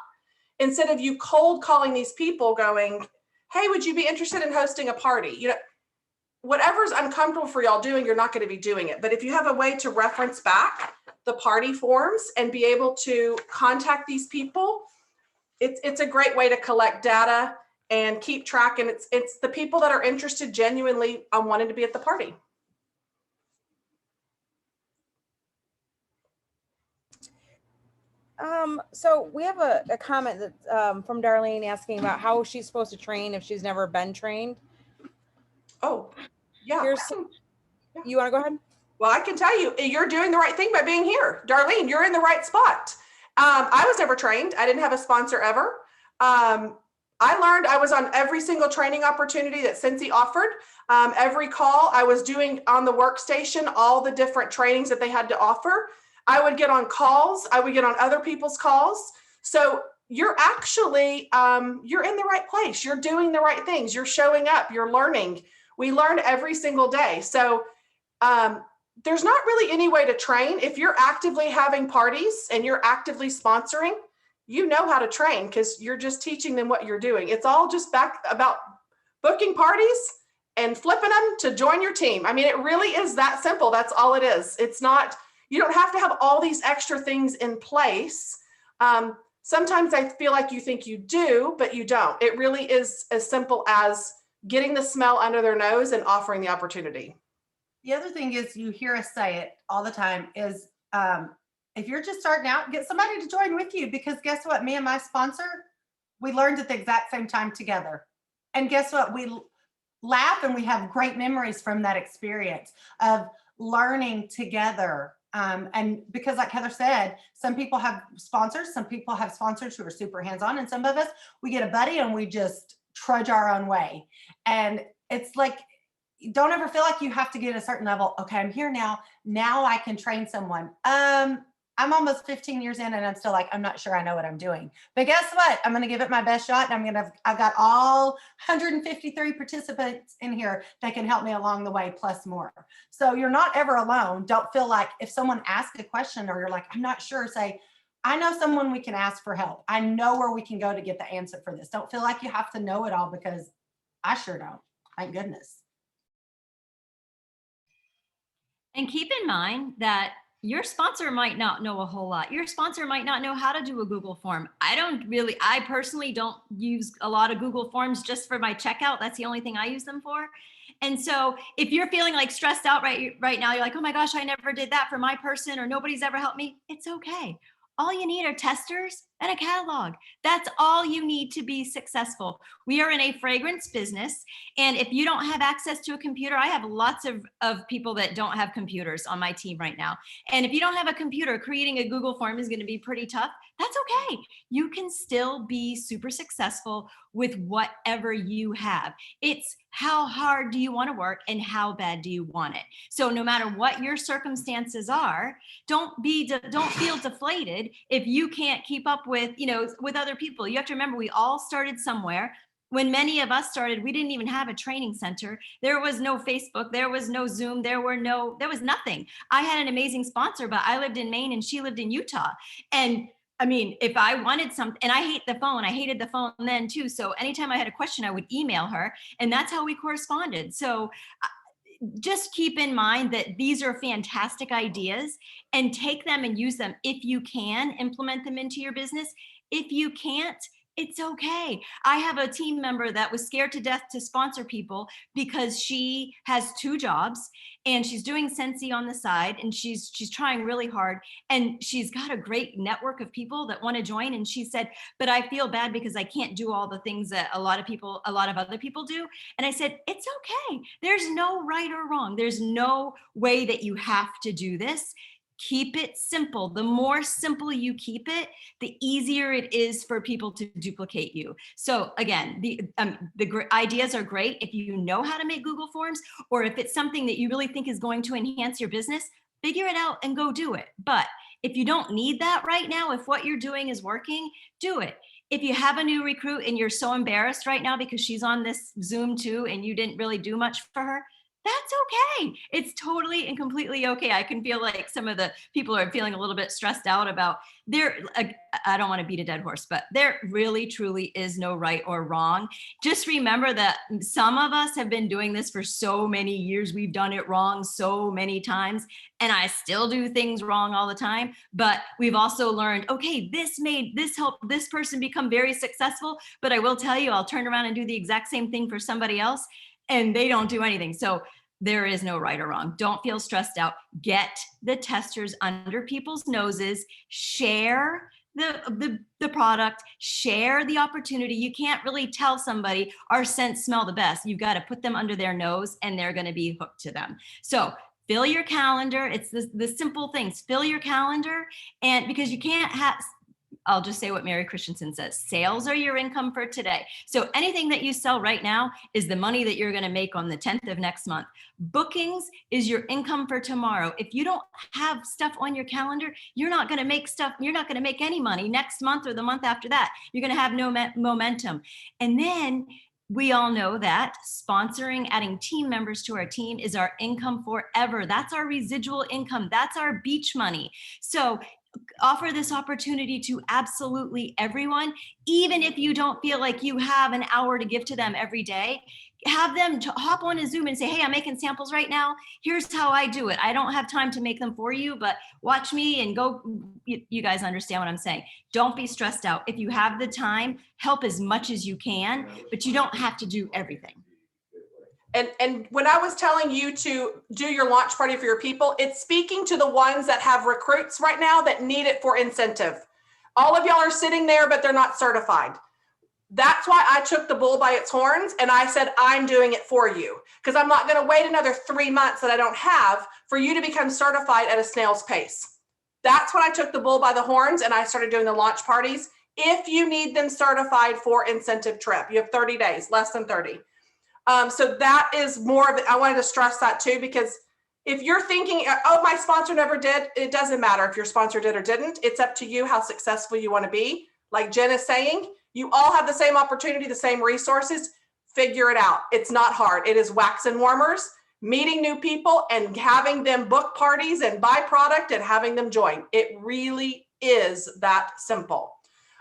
Instead of you cold calling these people going, hey, would you be interested in hosting a party? Whatever's uncomfortable for y'all doing, you're not going to be doing it. But if you have a way to reference back the party forms and be able to contact these people, it's a great way to collect data and keep track. And it's the people that are interested genuinely on wanting to be at the party. So we have a comment that from Darlene asking about how she's supposed to train if she's never been trained. Oh, yeah. Here's you want to go ahead? Well, I can tell you, you're doing the right thing by being here. Darlene, you're in the right spot. I was never trained. I didn't have a sponsor ever. I learned, I was on every single training opportunity that Cincy offered. Every call I was doing on the workstation, all the different trainings that they had to offer. I would get on calls. I would get on other people's calls. So you're actually, you're in the right place. You're doing the right things. You're showing up, you're learning. We learn every single day. So there's not really any way to train. If you're actively having parties and you're actively sponsoring, you know how to train because you're just teaching them what you're doing. It's all just back about booking parties and flipping them to join your team. I mean, it really is that simple. That's all it is. It's not, you don't have to have all these extra things in place. Sometimes I feel like you think you do, but you don't. It really is as simple as getting the smell under their nose and offering the opportunity. The other thing is, you hear us say it all the time, is if you're just starting out, get somebody to join with you, because guess what? Me and my sponsor, we learned at the exact same time together. And guess what? We laugh and we have great memories from that experience of learning together. And because like Heather said, some people have sponsors, some people have sponsors who are super hands-on, and some of us, we get a buddy and we just trudge our own way. And it's like, don't ever feel like you have to get a certain level. Okay, I'm here now. Now I can train someone. I'm almost 15 years in and I'm still like, I'm not sure I know what I'm doing. But guess what? I'm going to give it my best shot. And I've got all 153 participants in here that can help me along the way, plus more. So you're not ever alone. Don't feel like if someone asks a question or you're like, I'm not sure, say, I know someone we can ask for help. I know where we can go to get the answer for this. Don't feel like you have to know it all, because I sure don't. Thank goodness. And keep in mind that your sponsor might not know a whole lot. Your sponsor might not know how to do a Google form. I personally don't use a lot of Google forms just for my checkout. That's the only thing I use them for. And so if you're feeling like stressed out right now, you're like, oh my gosh, I never did that for my person, or nobody's ever helped me. It's okay. All you need are testers and a catalog. That's all you need to be successful. We are in a fragrance business. And if you don't have access to a computer, I have lots of people that don't have computers on my team right now. And if you don't have a computer, creating a Google form is going to be pretty tough. That's okay. You can still be super successful with whatever you have. It's how hard do you want to work and how bad do you want it? So no matter what your circumstances are, don't feel deflated if you can't keep up with other people. You have to remember, we all started somewhere. When many of us started, we didn't even have a training center. There was no Facebook, there was no Zoom, there was nothing. I had an amazing sponsor, but I lived in Maine and she lived in Utah. And I mean, if I wanted something, and I hated the phone then too. So anytime I had a question, I would email her, and that's how we corresponded. So just keep in mind that these are fantastic ideas, and take them and use them. If you can implement them into your business, if you can't, it's okay. I have a team member that was scared to death to sponsor people because she has 2 jobs and she's doing Scentsy on the side, and she's trying really hard, and she's got a great network of people that want to join. And she said, but I feel bad because I can't do all the things that a lot of other people do. And I said, it's okay. There's no right or wrong. There's no way that you have to do this. Keep it simple. The more simple you keep it, the easier it is for people to duplicate you. So again, the ideas are great if you know how to make Google Forms, or if it's something that you really think is going to enhance your business, figure it out and go do it. But if you don't need that right now, if what you're doing is working, do it. If you have a new recruit and you're so embarrassed right now because she's on this Zoom too and you didn't really do much for her, that's okay. It's totally and completely okay. I can feel like some of the people are feeling a little bit stressed out about I don't want to beat a dead horse, but there really truly is no right or wrong. Just remember that some of us have been doing this for so many years. We've done it wrong so many times, and I still do things wrong all the time. But we've also learned, okay, this helped this person become very successful. But I will tell you, I'll turn around and do the exact same thing for somebody else, and they don't do anything. So there is no right or wrong. Don't feel stressed out. Get the testers under people's noses. Share the product, share the opportunity. You can't really tell somebody our scents smell the best. You've got to put them under their nose and they're going to be hooked to them. So fill your calendar. It's the simple things. Fill your calendar, and because you can't have, I'll just say what Mary Christensen says, sales are your income for today. So anything that you sell right now is the money that you're going to make on the 10th of next month. Bookings is your income for tomorrow. If you don't have stuff on your calendar, you're not going to make stuff. You're not going to make any money next month or the month after that. You're going to have no momentum. And then we all know that sponsoring, adding team members to our team is our income forever. That's our residual income. That's our beach money. So offer this opportunity to absolutely everyone, even if you don't feel like you have an hour to give to them every day. Have them hop on a Zoom and say, hey, I'm making samples right now. Here's how I do it. I don't have time to make them for you, but watch me and go. You guys understand what I'm saying. Don't be stressed out. If you have the time, help as much as you can, but you don't have to do everything. And when I was telling you to do your launch party for your people, it's speaking to the ones that have recruits right now that need it for incentive. All of y'all are sitting there, but they're not certified. That's why I took the bull by its horns and I said, I'm doing it for you, because I'm not going to wait another 3 months that I don't have for you to become certified at a snail's pace. That's when I took the bull by the horns and I started doing the launch parties. If you need them certified for incentive trip, you have 30 days, less than 30. So that is more of it. I wanted to stress that too, because if you're thinking, oh, my sponsor never did, it doesn't matter if your sponsor did or didn't. It's up to you how successful you want to be. Like Jen is saying, you all have the same opportunity, the same resources. Figure it out. It's not hard. It is wax and warmers, meeting new people and having them book parties and buy product and having them join. It really is that simple.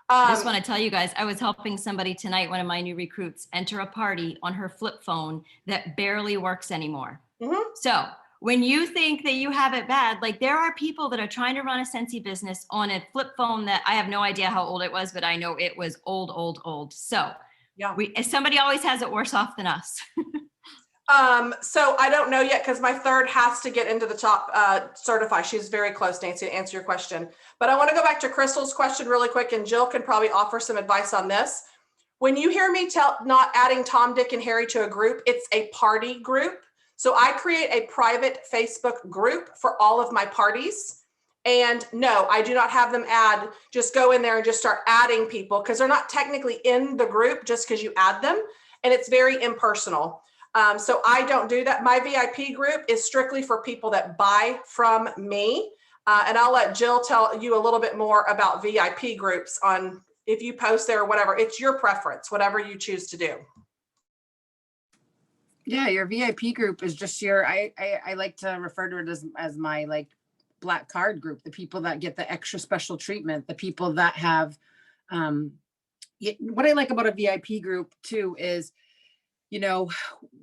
I just want to tell you guys, I was helping somebody tonight, one of my new recruits, enter a party on her flip phone that barely works anymore. Mm-hmm. So when you think that you have it bad, like there are people that are trying to run a Scentsy business on a flip phone that I have no idea how old it was, but I know it was old. So yeah, somebody always has it worse off than us. So I don't know yet, because my third has to get into the top certify. She's very close, Nancy, to answer your question. But I want to go back to Crystal's question really quick, and Jill can probably offer some advice on this. When you hear me tell not adding Tom, Dick, and Harry to a group, it's a party group. So I create a private Facebook group for all of my parties. And no, I do not have them just go in there and just start adding people, because they're not technically in the group just because you add them. And it's very impersonal. So I don't do that. My VIP group is strictly for people that buy from me. And I'll let Jill tell you a little bit more about VIP groups on if you post there or whatever. It's your preference, whatever you choose to do. Yeah, your VIP group is just I like to refer to it as my like black card group, the people that get the extra special treatment, the people that have what I like about a VIP group too is, you know,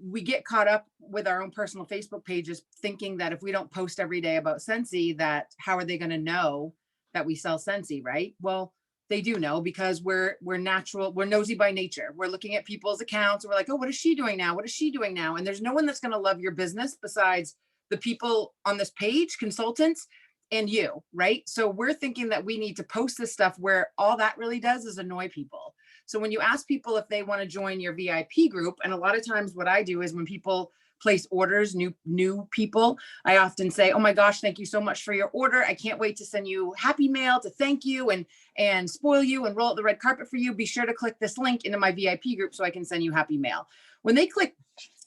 we get caught up with our own personal Facebook pages thinking that if we don't post every day about Scentsy, that how are they going to know that we sell Scentsy, right? Well, they do know, because we're natural, we're nosy by nature. We're looking at people's accounts and we're like, oh, what is she doing now? What is she doing now? And there's no one that's going to love your business besides the people on this page, consultants, and you, right? So we're thinking that we need to post this stuff where all that really does is annoy people. So when you ask people if they want to join your VIP group, and a lot of times what I do is when people place orders, new people, I often say, oh my gosh, thank you so much for your order. I can't wait to send you happy mail to thank you and spoil you and roll out the red carpet for you. Be sure to click this link into my VIP group so I can send you happy mail. When they click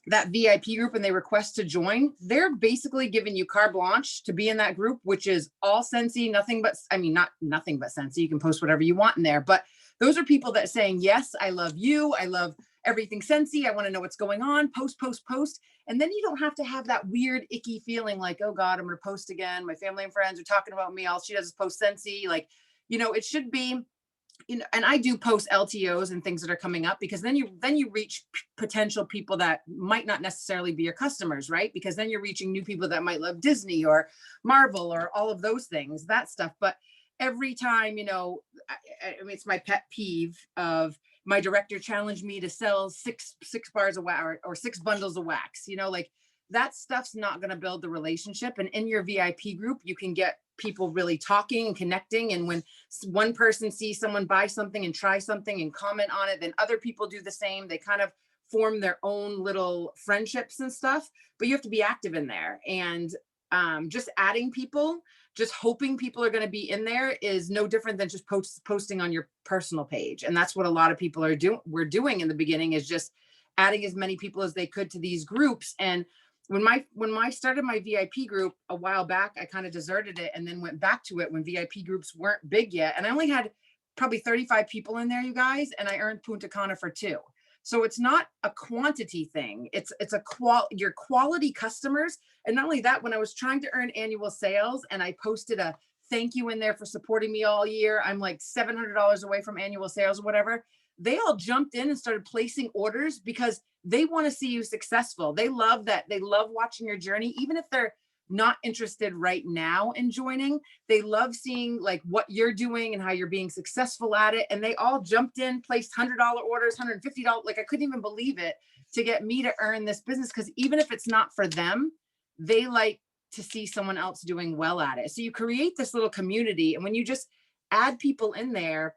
that VIP group and they request to join, they're basically giving you carte blanche to be in that group, which is all Scentsy, nothing but Scentsy. You can post whatever you want in there, but those are people that are saying, yes, I love you. I love everything Scentsy. I want to know what's going on. Post. And then you don't have to have that weird, icky feeling like, oh God, I'm going to post again. My family and friends are talking about me. All she does is post Scentsy. Like, you know, it should be, you know, and I do post LTOs and things that are coming up, because then you reach potential people that might not necessarily be your customers, right? Because then you're reaching new people that might love Disney or Marvel or all of those things, that stuff. But every time, you know, I mean, it's my pet peeve of my director challenged me to sell six bars of wax or 6 bundles of wax, you know, like that stuff's not going to build the relationship. And in your VIP group, you can get people really talking and connecting. And when one person sees someone buy something and try something and comment on it, then other people do the same. They kind of form their own little friendships and stuff, but you have to be active in there. And just adding people, just hoping people are going to be in there is no different than just posting on your personal page. And that's what a lot of people were doing in the beginning, is just adding as many people as they could to these groups. And when I started my VIP group a while back, I kind of deserted it and then went back to it when VIP groups weren't big yet. And I only had probably 35 people in there, you guys, and I earned Punta Cana for 2. So it's not a quantity thing. It's your quality customers. And not only that, when I was trying to earn annual sales and I posted a thank you in there for supporting me all year, I'm like $700 away from annual sales or whatever. They all jumped in and started placing orders because they want to see you successful. They love that. They love watching your journey, even if they're not interested right now in joining. They love seeing like what you're doing and how you're being successful at it. And they all jumped in, placed $100 orders, $150. Like I couldn't even believe it, to get me to earn this business. Because even if it's not for them, they like to see someone else doing well at it. So you create this little community. And when you just add people in there,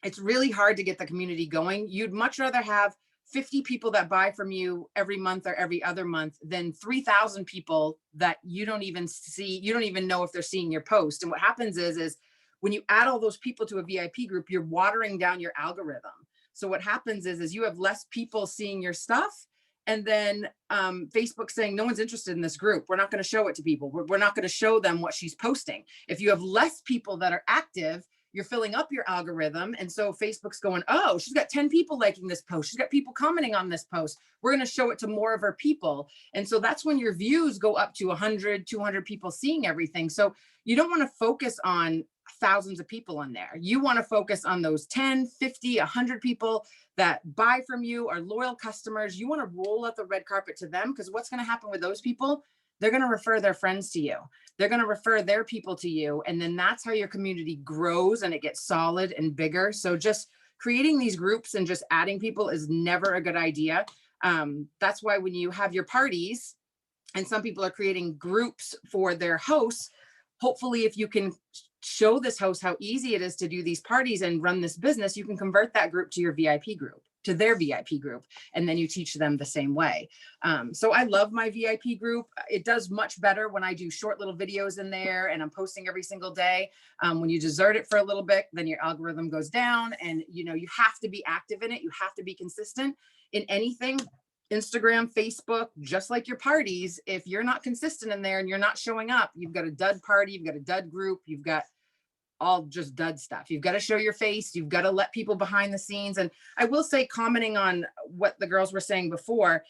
it's really hard to get the community going. You'd much rather have 50 people that buy from you every month or every other month than 3,000 people that you don't even see, you don't even know if they're seeing your post. And what happens is when you add all those people to a VIP group, you're watering down your algorithm. So what happens is you have less people seeing your stuff. And then Facebook saying, no one's interested in this group. We're not going to show it to people. We're not going to show them what she's posting. If you have less people that are active, you're filling up your algorithm. And so Facebook's going, oh, she's got 10 people liking this post. She's got people commenting on this post. We're going to show it to more of her people. And so that's when your views go up to 100, 200 people seeing everything. So you don't want to focus on thousands of people on there. You want to focus on those 10, 50, 100 people that buy from you, are loyal customers. You want to roll out the red carpet to them, because what's going to happen with those people? They're going to refer their friends to you. They're going to refer their people to you. And then that's how your community grows and it gets solid and bigger. So just creating these groups and just adding people is never a good idea. That's why when you have your parties and some people are creating groups for their hosts, hopefully if you can show this host how easy it is to do these parties and run this business, you can convert that group to your VIP group, to their VIP group, and then you teach them the same way. So I love my VIP group. It does much better when I do short little videos in there and I'm posting every single day. When you desert it for a little bit, then your algorithm goes down, and you have to be active in it. You have to be consistent in anything. Instagram, Facebook, just like your parties, if you're not consistent in there and you're not showing up, you've got a dud party, you've got a dud group, you've got all just dud stuff. You've got to show your face. You've got to let people behind the scenes. And I will say, commenting on what the girls were saying before,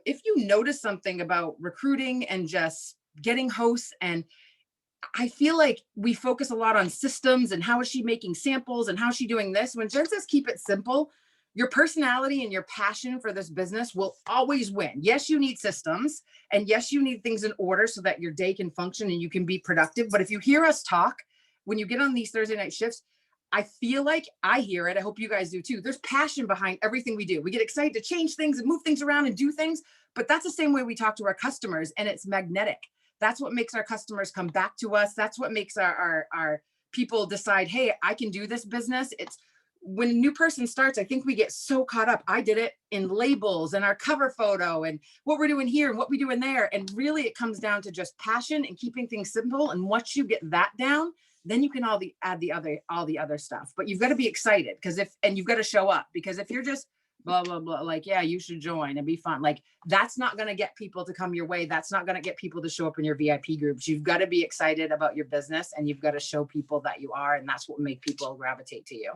if you notice something about recruiting and just getting hosts, and I feel like we focus a lot on systems and how is she making samples and how is she doing this? When Jen says keep it simple, your personality and your passion for this business will always win. Yes, you need systems, and yes, you need things in order so that your day can function and you can be productive. But if you hear us talk, when you get on these Thursday night shifts, I feel like I hear it. I hope you guys do too. There's passion behind everything we do. We get excited to change things and move things around and do things, but that's the same way we talk to our customers, and it's magnetic. That's what makes our customers come back to us. That's what makes our people decide, hey, I can do this business. It's when a new person starts, I think we get so caught up. I did it in labels and our cover photo and what we're doing here and what we do in there. And really it comes down to just passion and keeping things simple. And once you get that down, then you can add all the other stuff. But you've got to be excited and you've got to show up, because if you're just blah, blah, blah, like, yeah, you should join and be fun. Like, that's not going to get people to come your way. That's not going to get people to show up in your VIP groups. You've got to be excited about your business, and you've got to show people that you are. And that's what make people gravitate to you.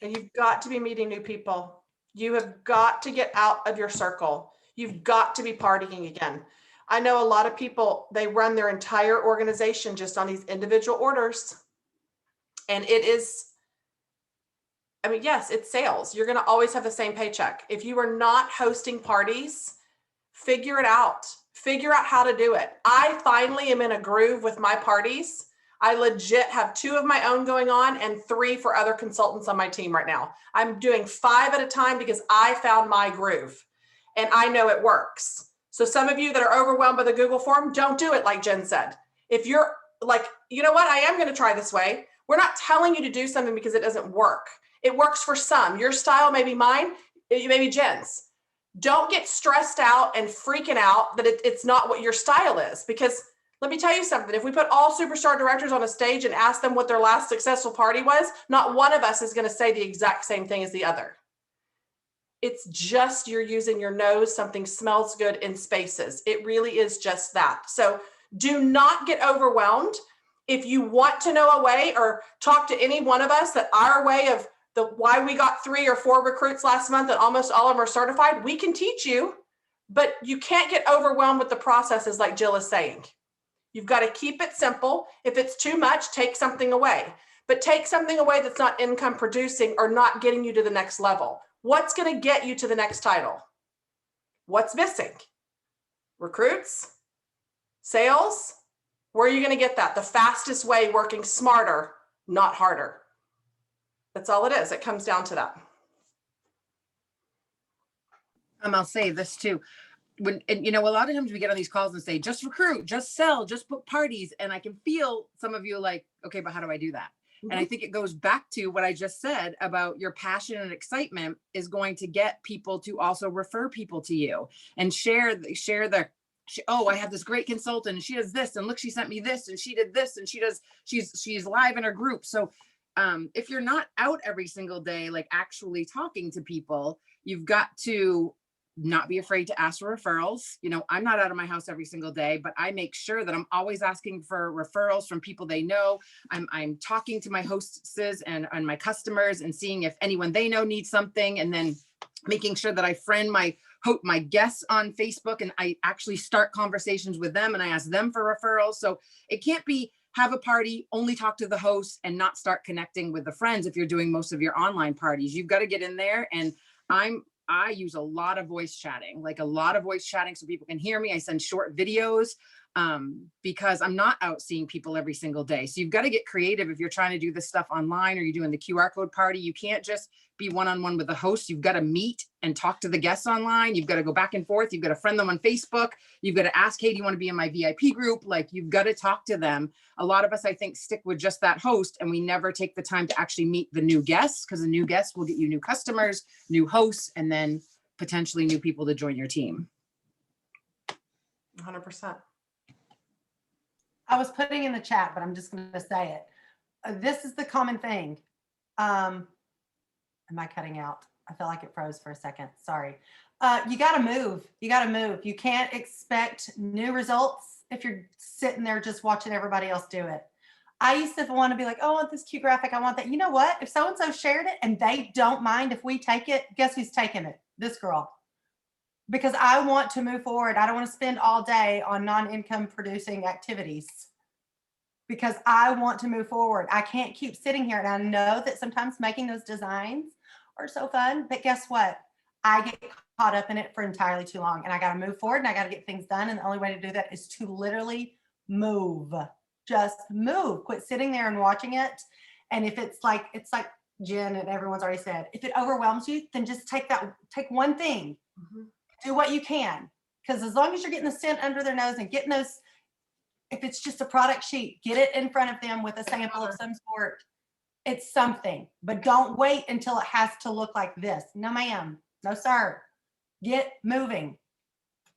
And you've got to be meeting new people. You have got to get out of your circle. You've got to be partying again. I know a lot of people, they run their entire organization just on these individual orders. And it is, I mean, yes, it's sales. You're going to always have the same paycheck. If you are not hosting parties, figure it out. Figure out how to do it. I finally am in a groove with my parties. I legit have 2 of my own going on and 3 for other consultants on my team right now. I'm doing 5 at a time because I found my groove and I know it works. So some of you that are overwhelmed by the Google form, don't do it like Jen said. If you're like, you know what, I am going to try this way. We're not telling you to do something because it doesn't work. It works for some. Your style may be mine, it may be Jen's. Don't get stressed out and freaking out that it's not what your style is. Because let me tell you something. If we put all superstar directors on a stage and ask them what their last successful party was, not one of us is going to say the exact same thing as the other. It's just you're using your nose, something smells good in spaces. It really is just that. So do not get overwhelmed. If you want to know a way or talk to any one of us that our way of why we got 3 or 4 recruits last month and almost all of them are certified, we can teach you, but you can't get overwhelmed with the processes like Jill is saying. You've got to keep it simple. If it's too much, take something away, but take something away that's not income producing or not getting you to the next level. What's going to get you to the next title? What's missing? Recruits? Sales? Where are you going to get that? The fastest way, working smarter, not harder. That's all it is. It comes down to that. I'll say this too. And a lot of times we get on these calls and say, just recruit, just sell, just book parties. And I can feel some of you like, okay, but how do I do that? Mm-hmm. And I think it goes back to what I just said about your passion and excitement is going to get people to also refer people to you and share oh, I have this great consultant and she does this, and look, she sent me this and she did this, and she's live in her group. So if you're not out every single day, like actually talking to people, you've got to not be afraid to ask for referrals. I'm not out of my house every single day, but I make sure that I'm always asking for referrals from people they know. I'm talking to my hostesses and my customers and seeing if anyone they know needs something, and then making sure that I friend my guests on Facebook and I actually start conversations with them and I ask them for referrals. So it can't be have a party, only talk to the host and not start connecting with the friends. If you're doing most of your online parties, you've got to get in there. And I use a lot of voice chatting, so people can hear me. I send short videos because I'm not out seeing people every single day. So you've got to get creative if you're trying to do this stuff online or you're doing the QR code party. You can't just be one-on-one with the host. You've got to meet and talk to the guests online. You've got to go back and forth. You've got to friend them on Facebook. You've got to ask, hey, do you want to be in my VIP group? Like, you've got to talk to them. A lot of us, I think, stick with just that host and we never take the time to actually meet the new guests, because the new guests will get you new customers, new hosts, and then potentially new people to join your team. 100%. I was putting in the chat, but I'm just going to say it. This is the common thing. Am I cutting out? I felt like it froze for a second. Sorry. You got to move. You can't expect new results if you're sitting there just watching everybody else do it. I used to want to be like, oh, I want this cute graphic. I want that. You know what? If so-and-so shared it and they don't mind if we take it, guess who's taking it? This girl. Because I want to move forward. I don't want to spend all day on non-income producing activities because I want to move forward. I can't keep sitting here. And I know that sometimes making those designs are so fun, but guess what? I get caught up in it for entirely too long, and I got to move forward and I got to get things done. And the only way to do that is to literally move. Just move. Quit sitting there and watching it. And if it's like Jen and everyone's already said, if it overwhelms you, then just take one thing. Mm-hmm. Do what you can, because as long as you're getting the scent under their nose and getting those, if it's just a product sheet, get it in front of them with a sample of some sort. It's something, but don't wait until it has to look like this. No, ma'am. No, sir. Get moving.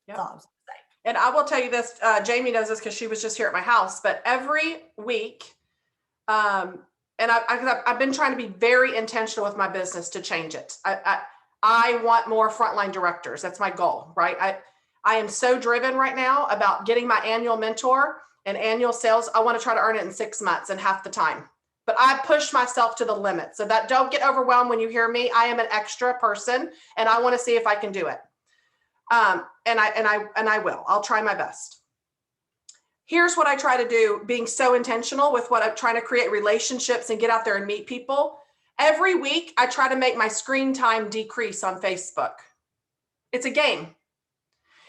Yep. That's all I was gonna say. And I will tell you this, Jamie knows this because she was just here at my house, but every week, and I've been trying to be very intentional with my business to change it. I want more frontline directors. That's my goal, right? I am so driven right now about getting my annual mentor and annual sales. I want to try to earn it in 6 months and half the time, but I push myself to the limit. So that don't get overwhelmed when you hear me. I am an extra person and I want to see if I can do it. And I will. I'll try my best. Here's what I try to do, being so intentional with what I'm trying to create relationships and get out there and meet people. Every week, I try to make my screen time decrease on Facebook. It's a game.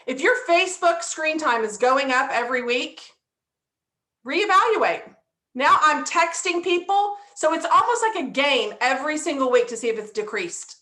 If your Facebook screen time is going up every week, reevaluate. Now I'm texting people. So it's almost like a game every single week to see if it's decreased.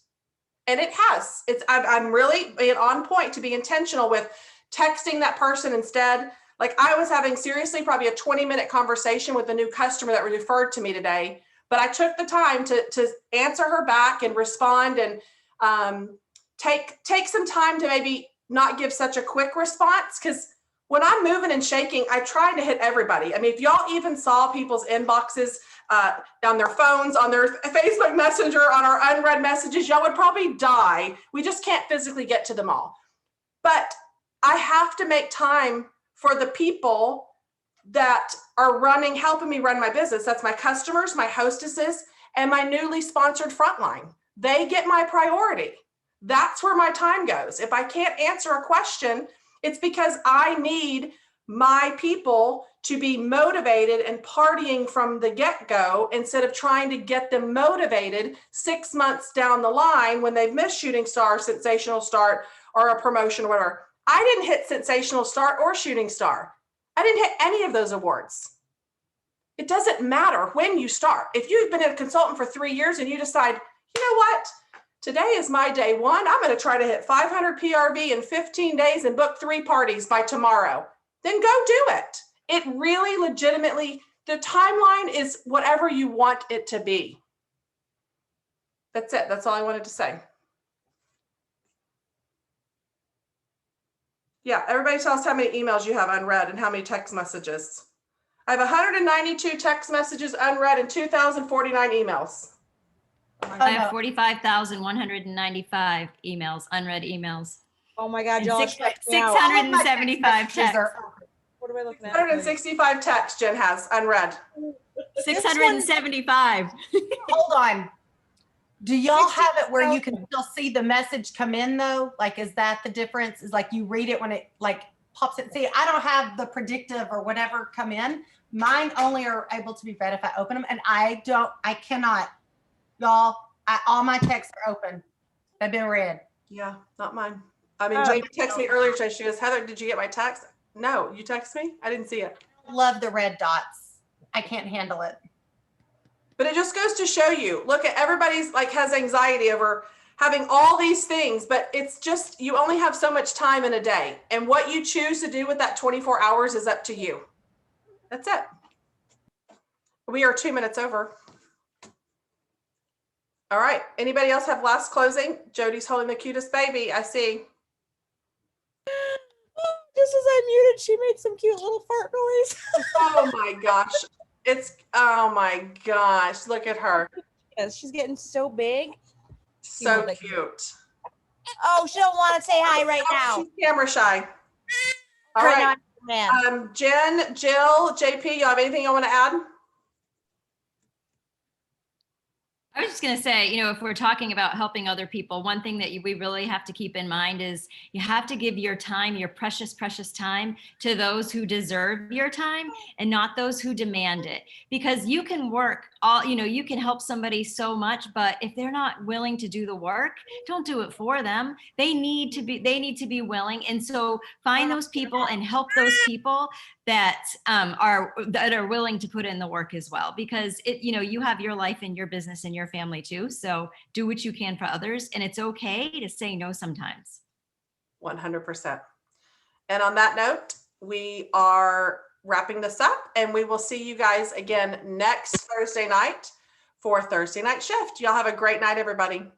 And it has. I'm really on point to be intentional with texting that person instead, Like I was having seriously probably a 20-minute conversation with a new customer that referred to me today, but I took the time to answer her back and respond and take some time to maybe not give such a quick response. Because when I'm moving and shaking, I try to hit everybody. I mean, if y'all even saw people's inboxes on their phones, on their Facebook Messenger, on our unread messages, y'all would probably die. We just can't physically get to them all. But I have to make time for the people that are helping me run my business. That's my customers, my hostesses, and my newly sponsored frontline. They get my priority. That's where my time goes. If I can't answer a question, it's because I need my people to be motivated and partying from the get-go instead of trying to get them motivated 6 months down the line when they've missed Shooting Star, Sensational Start, or a promotion or whatever. I didn't hit Sensational Start or Shooting Star. I didn't hit any of those awards. It doesn't matter when you start. If you've been a consultant for 3 years and you decide, you know what? Today is my day one. I'm going to try to hit 500 PRV in 15 days and book 3 parties by tomorrow. Then go do it. It really legitimately, the timeline is whatever you want it to be. That's it. That's all I wanted to say. Yeah, everybody tell us how many emails you have unread and how many text messages. I have 192 text messages unread and 2,049 emails. I have 45,195 emails, unread emails. Oh my God, And y'all. six- stressed me out. 675 Messages are texts. open. What am I looking at? 165 texts Jen has unread. 675. Hold on. Do y'all have it where you can still see the message come in though? Like, is that the difference? Is like you read it when it like pops it. See, I don't have the predictive or whatever come in. Mine only are able to be read if I open them, and I cannot. Y'all, all my texts are open. They've been read. Yeah, not mine. I mean, Oh. Jane texted me earlier today. She goes, Heather, did you get my text? No, you text me? I didn't see it. Love the red dots. I can't handle it. But it just goes to show you, look at everybody's like has anxiety over having all these things, but it's just, you only have so much time in a day. And what you choose to do with that 24 hours is up to you. That's it. We are 2 minutes over. All right. Anybody else have last closing? Jody's holding the cutest baby. I see. Just as I muted, she made some cute little fart noise. Oh my gosh. Oh my gosh. Look at her. Yes, she's getting so big. So like- cute. Oh, she don't want to say hi right now. She's camera shy. All Right right. now, man. Jen, Jill, JP, you have anything you want to add? I was just going to say, if we're talking about helping other people, one thing that we really have to keep in mind is you have to give your time, your precious, precious time to those who deserve your time and not those who demand it. Because you can work you can help somebody so much, but if they're not willing to do the work, don't do it for them. They need to be willing. And so find those people and help those people that are willing to put in the work as well, because you have your life and your business and your family too. So do what you can for others, and it's okay to say no sometimes. 100%. And on that note, we are wrapping this up, and we will see you guys again next Thursday night for Thursday Night Shift. Y'all have a great night, everybody.